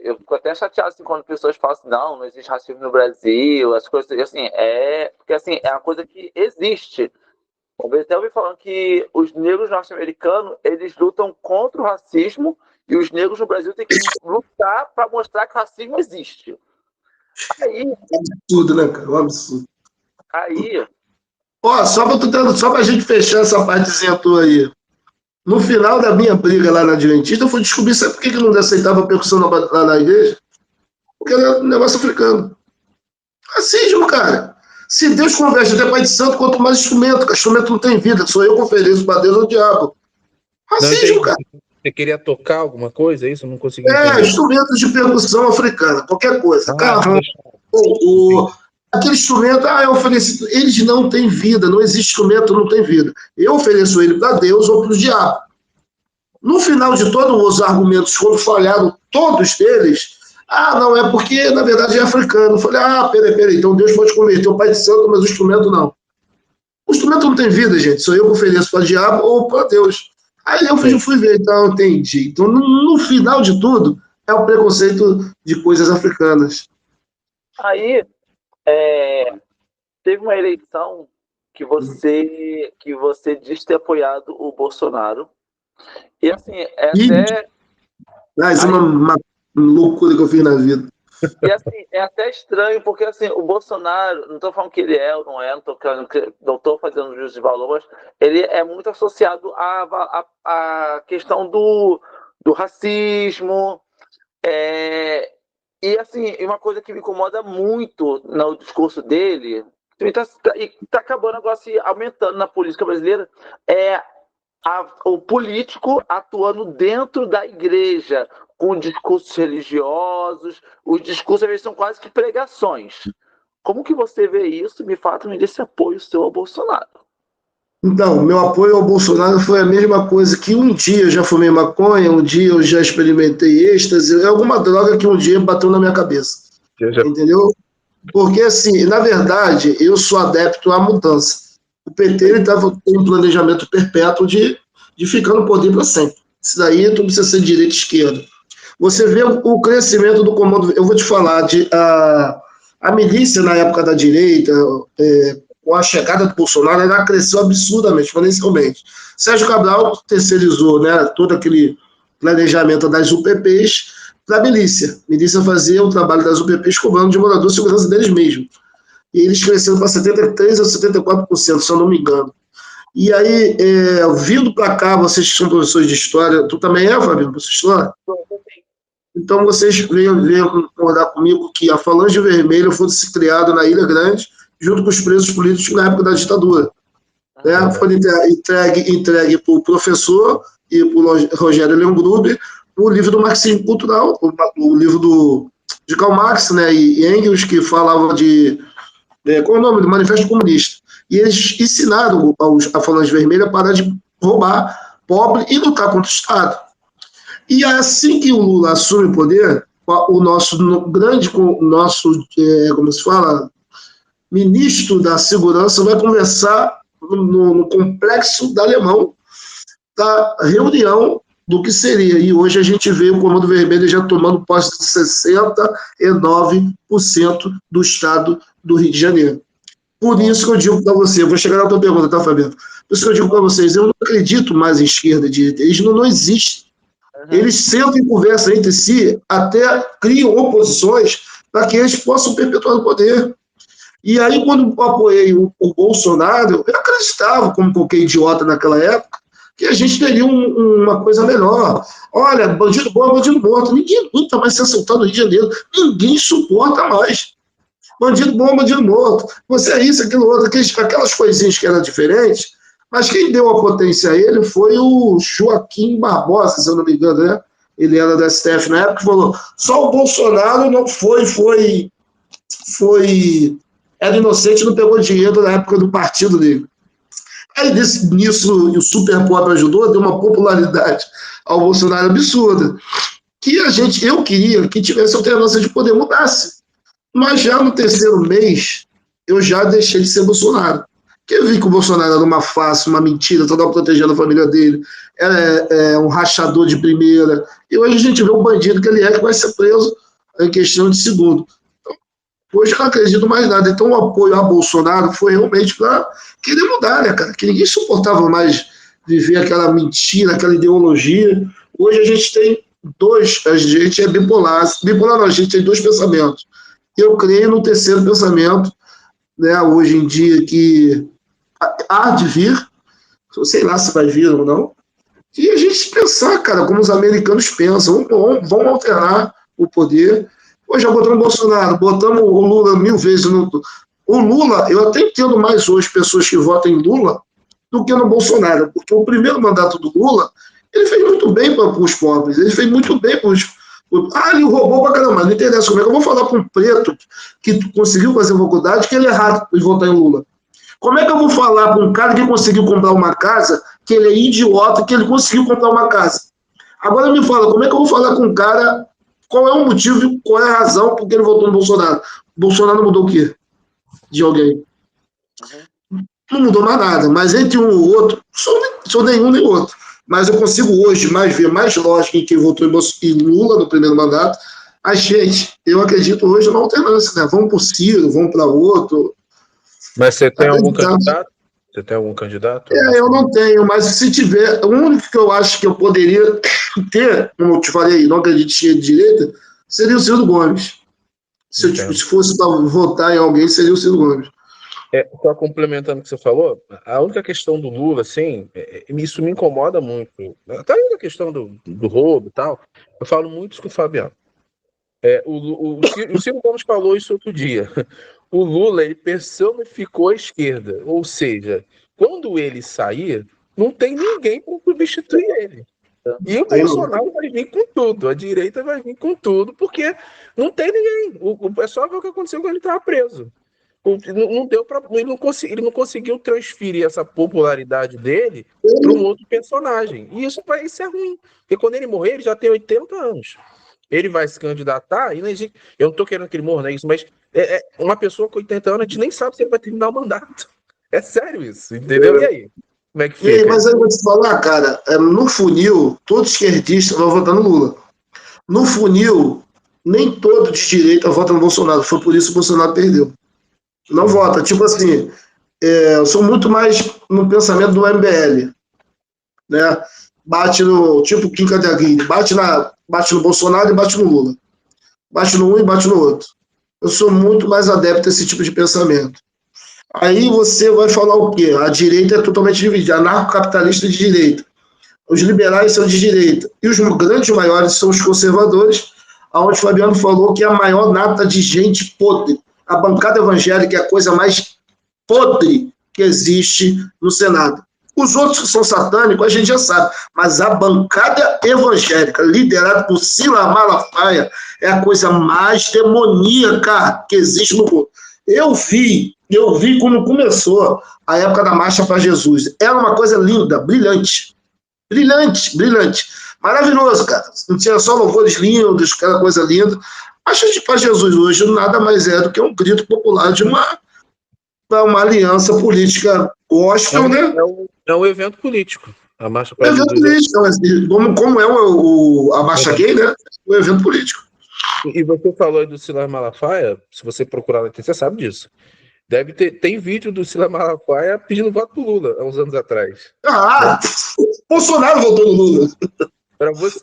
B: Eu fico até chateado assim, quando pessoas falam assim, não existe racismo no Brasil, as coisas assim, porque assim, é uma coisa que existe. Eu até ouvi falando que os negros norte-americanos, eles lutam contra o racismo e os negros no Brasil têm que lutar para mostrar que o racismo existe. Aí,
C: Absurdo, né, cara? Um absurdo.
B: aí
C: Ó, só pra gente fechar essa partezinha tua aí. No final da minha briga lá na Adventista, eu fui descobrir, sabe por que não aceitava a percussão lá na igreja? Porque era um negócio africano. Racismo, cara. Se Deus converte até Pai de Santo, quanto mais instrumento, porque instrumento não tem vida, sou eu que ofereço para Deus ao diabo. Racismo, cara.
A: Você queria tocar alguma coisa? Isso eu não consegui entender.
C: Instrumentos de percussão africana, qualquer coisa. Carrão, aquele instrumento, eu ofereci. Eles não têm vida, não existe instrumento, não tem vida. Eu ofereço ele para Deus ou para o diabo. No final de todos os argumentos, quando falharam todos eles, não, é porque, na verdade, é africano. Eu falei, peraí, então Deus pode converter o Pai de Santo, mas o instrumento não. O instrumento não tem vida, gente. Sou eu que ofereço para o diabo ou para Deus. Aí eu fui ver, então, entendi. Então, no final de tudo, é o preconceito de coisas africanas.
B: Aí, teve uma eleição que você disse ter apoiado o Bolsonaro. E assim,
C: Isso é uma loucura que eu fiz na vida.
B: E assim, é até estranho, porque assim, o Bolsonaro, não estou falando que ele é ou não é, não estou fazendo juízo de valor, mas ele é muito associado à questão do racismo. E assim, uma coisa que me incomoda muito no discurso dele, e está acabando agora se aumentando na política brasileira, é o político atuando dentro da igreja, com discursos religiosos. Os discursos, às vezes, são quase que pregações. Como que você vê isso? Me fala também desse apoio seu ao Bolsonaro.
C: Então, meu apoio ao Bolsonaro foi a mesma coisa que um dia eu já fumei maconha, um dia eu já experimentei êxtase, alguma droga que um dia bateu na minha cabeça. Entendeu? Porque, assim, na verdade, eu sou adepto à mudança. O PT tem um planejamento perpétuo de ficar no poder para sempre. Isso daí tu precisa ser direita e esquerda. Você vê o crescimento do comando. Eu vou te falar, a milícia na época da direita, com a chegada do Bolsonaro, ela cresceu absurdamente, exponencialmente. Sérgio Cabral terceirizou, né, todo aquele planejamento das UPPs para a milícia. A milícia fazia o trabalho das UPPs cobrando de morador segurança deles mesmos. E eles cresceram para 73% ou 74%, se eu não me engano. E aí, vindo para cá, vocês que são professores de história, tu também Fabinho, professor de história? Então, vocês venham concordar comigo que a Falange Vermelha foi criada na Ilha Grande, junto com os presos políticos na época da ditadura. Foi entregue para o professor e para o Rogério Leão Gruber o livro do marxismo cultural, o livro de Karl Marx, né, e Engels, que falava de... qual é o nome? Do Manifesto Comunista. E eles ensinaram a Falange Vermelha a parar de roubar pobre e lutar contra o Estado. E assim que o Lula assume o poder, o nosso como se fala, ministro da Segurança vai conversar no complexo da Alemão da reunião do que seria. E hoje a gente vê o Comando Vermelho já tomando posse de 69% do Estado do Rio de Janeiro. Por isso que eu digo para você, eu vou chegar na tua pergunta, tá, Fabiano? Por isso que eu digo para vocês, eu não acredito mais em esquerda e direita, eles não existem. Eles sentam e conversam entre si, até criam oposições para que eles possam perpetuar o poder. E aí, quando eu apoiei o Bolsonaro, eu acreditava, como qualquer idiota naquela época, que a gente teria uma coisa melhor. Olha, bandido bom é bandido morto. Ninguém aguenta mais ser assaltado no Rio de Janeiro. Ninguém suporta mais. Bandido bom, bandido morto. Você é isso, aquilo outro, aquelas coisinhas que eram diferentes, mas quem deu a potência a ele foi o Joaquim Barbosa, se eu não me engano, né? Ele era da STF na época, falou, só o Bolsonaro não era inocente, não pegou dinheiro na época do partido dele. Aí nisso o Super Pop ajudou, deu uma popularidade ao Bolsonaro absurda, que eu queria que tivesse alternância de poder mudasse. Mas já no terceiro mês, eu já deixei de ser Bolsonaro. Porque eu vi que o Bolsonaro era uma farsa, uma mentira, toda protegendo a família dele, é um rachador de primeira. E hoje a gente vê um bandido que ele que vai ser preso em questão de segundo. Então, hoje eu não acredito mais nada. Então o apoio a Bolsonaro foi realmente para querer mudar, né, cara? Que ninguém suportava mais viver aquela mentira, aquela ideologia. Hoje a gente tem a gente é bipolar. Bipolar não, a gente tem dois pensamentos. Eu creio no terceiro pensamento, né, hoje em dia, que há de vir, sei lá se vai vir ou não, e a gente pensar, cara, como os americanos pensam, vamos alternar o poder. Hoje já botamos o Bolsonaro, botamos o Lula 1000 vezes. O Lula, eu até entendo mais hoje pessoas que votam em Lula do que no Bolsonaro, porque o primeiro mandato do Lula, ele fez muito bem para os pobres, ele fez muito bem para os... ele roubou pra caramba, não interessa como é que eu vou falar para um preto que conseguiu fazer faculdade que ele é errado em votar em Lula. Como é que eu vou falar para um cara que conseguiu comprar uma casa que ele é idiota, que ele conseguiu comprar uma casa? Agora me fala, como é que eu vou falar com um cara qual é o motivo, qual é a razão por que ele votou no Bolsonaro? O Bolsonaro mudou o quê? De alguém? Não mudou mais nada, mas entre um e o outro, sou nenhum nem outro. Mas eu consigo hoje ver mais lógica em quem votou em Lula no primeiro mandato. Mas, gente, eu acredito hoje na alternância, né? Vamos para o Ciro, vamos para outro.
A: Mas você tem algum candidato? Você tem algum candidato?
C: Eu não tenho, mas se tiver, o único que eu acho que eu poderia ter, como eu te falei, não acredito de direita, seria o Ciro Gomes. Se fosse para votar em alguém, seria o Ciro Gomes.
A: Só complementando o que você falou, a única questão do Lula, assim, isso me incomoda muito. Até a única questão do roubo e tal, eu falo muito isso com o Fabiano. O Ciro Gomes falou isso outro dia. O Lula, ele personificou a esquerda, ou seja, quando ele sair, não tem ninguém para substituir ele. E o Bolsonaro vai vir com tudo, a direita vai vir com tudo, porque não tem ninguém. É só ver o que aconteceu quando ele estava preso. Não deu para ele não conseguiu transferir essa popularidade dele para um outro personagem. E isso é ruim, porque quando ele morrer, ele já tem 80 anos. Ele vai se candidatar e eu não estou querendo que ele morra, não é isso, mas uma pessoa com 80 anos, a gente nem sabe se ele vai terminar o mandato. É sério isso, entendeu? E aí? Como é que fica?
C: Mas aí eu vou te falar, cara, no funil, todo esquerdista vai votar no Lula. No funil, nem todo de direita vota no Bolsonaro. Foi por isso que o Bolsonaro perdeu. Não vota. Tipo assim, eu sou muito mais no pensamento do MBL. Né? Bate no... Tipo Kim Kataguiri. Bate no Bolsonaro e bate no Lula. Bate no um e bate no outro. Eu sou muito mais adepto a esse tipo de pensamento. Aí você vai falar o quê? A direita é totalmente dividida. Anarcocapitalista de direita. Os liberais são de direita. E os grandes maiores são os conservadores, onde o Fabiano falou que é a maior nata de gente podre. A bancada evangélica é a coisa mais podre que existe no Senado. Os outros que são satânicos, a gente já sabe, mas a bancada evangélica, liderada por Silas Malafaia, é a coisa mais demoníaca que existe no mundo. Eu vi quando começou a época da Marcha para Jesus. Era uma coisa linda, brilhante. Brilhante, brilhante. Maravilhoso, cara. Não tinha só louvores lindos, aquela coisa linda. Marcha para Jesus hoje nada mais é do que um grito popular de uma aliança política gospel, né?
A: É um evento político. A Marcha para
C: Jesus. Evento político, como é a Marcha Gay, né? Um evento político.
A: E você falou aí do Silas Malafaia, se você procurar na internet, você sabe disso. Tem vídeo do Silas Malafaia pedindo voto pro Lula, há uns anos atrás.
C: Bolsonaro votou no Lula.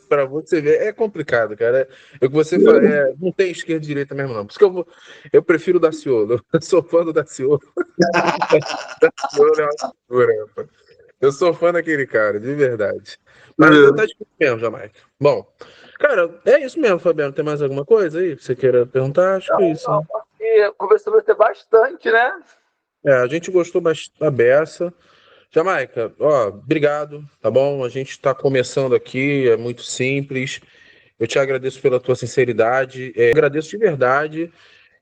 A: Pra você ver, é complicado, cara. O que você fala, não tem esquerda e direita mesmo, não. Por isso que eu prefiro o Daciolo. Eu sou fã do Daciolo. Daciolo é uma figura, rapaz. Eu sou fã daquele cara, de verdade. Mas tá difícil mesmo, Jamaica. Bom, cara, é isso mesmo, Fabiano. Tem mais alguma coisa aí que você queira perguntar? Acho que é isso.
B: Não, que conversamos até bastante, né?
A: A gente gostou bastante da beça. Jamaica, obrigado, tá bom? A gente está começando aqui, é muito simples. Eu te agradeço pela tua sinceridade, agradeço de verdade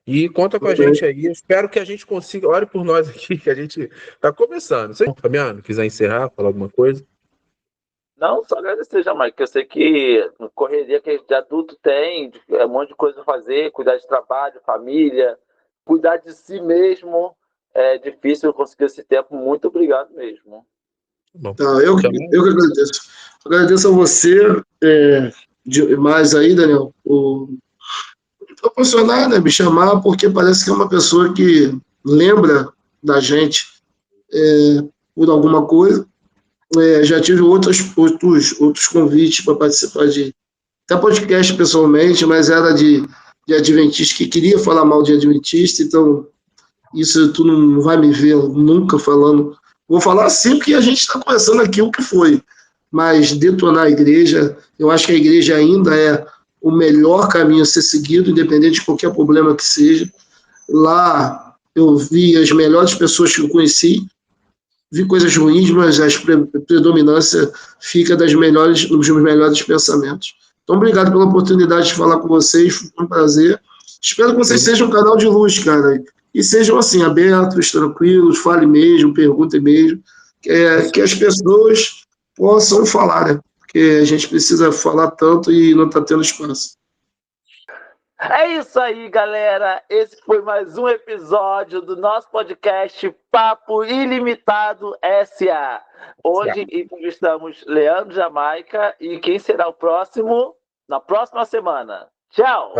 A: e conta com a gente aí. Eu espero que a gente consiga, ore por nós aqui, que a gente está começando. Se Fabiano, quiser encerrar, falar alguma coisa?
B: Não, só agradecer, Jamaica, que eu sei que correria que a gente de adulto tem, é um monte de coisa a fazer, cuidar de trabalho, família, cuidar de si mesmo. É difícil eu conseguir esse tempo. Muito obrigado mesmo.
A: Bom,
C: eu que agradeço. Agradeço a você, mais aí, Daniel, por proporcionar, né, me chamar, porque parece que é uma pessoa que lembra da gente por alguma coisa. Já tive outros convites para participar de até podcast pessoalmente, mas era de adventista, que queria falar mal de adventista, então isso tu não vai me ver nunca falando. Vou falar assim porque a gente está conversando aqui o que foi, mas detonar a igreja, eu acho que a igreja ainda é o melhor caminho a ser seguido, independente de qualquer problema que seja. Lá eu vi as melhores pessoas que eu conheci, vi coisas ruins, mas a predominância fica dos melhores pensamentos. Então, obrigado pela oportunidade de falar com vocês, foi um prazer. Espero que vocês sejam um canal de luz, cara, e sejam assim, abertos, tranquilos, falem mesmo, perguntem mesmo, que as pessoas possam falar, né? Porque a gente precisa falar tanto e não está tendo espaço.
B: É isso aí, galera. Esse foi mais um episódio do nosso podcast Papo Ilimitado SA. Hoje entrevistamos Leandro Jamaica e quem será o próximo? Na próxima semana. Tchau!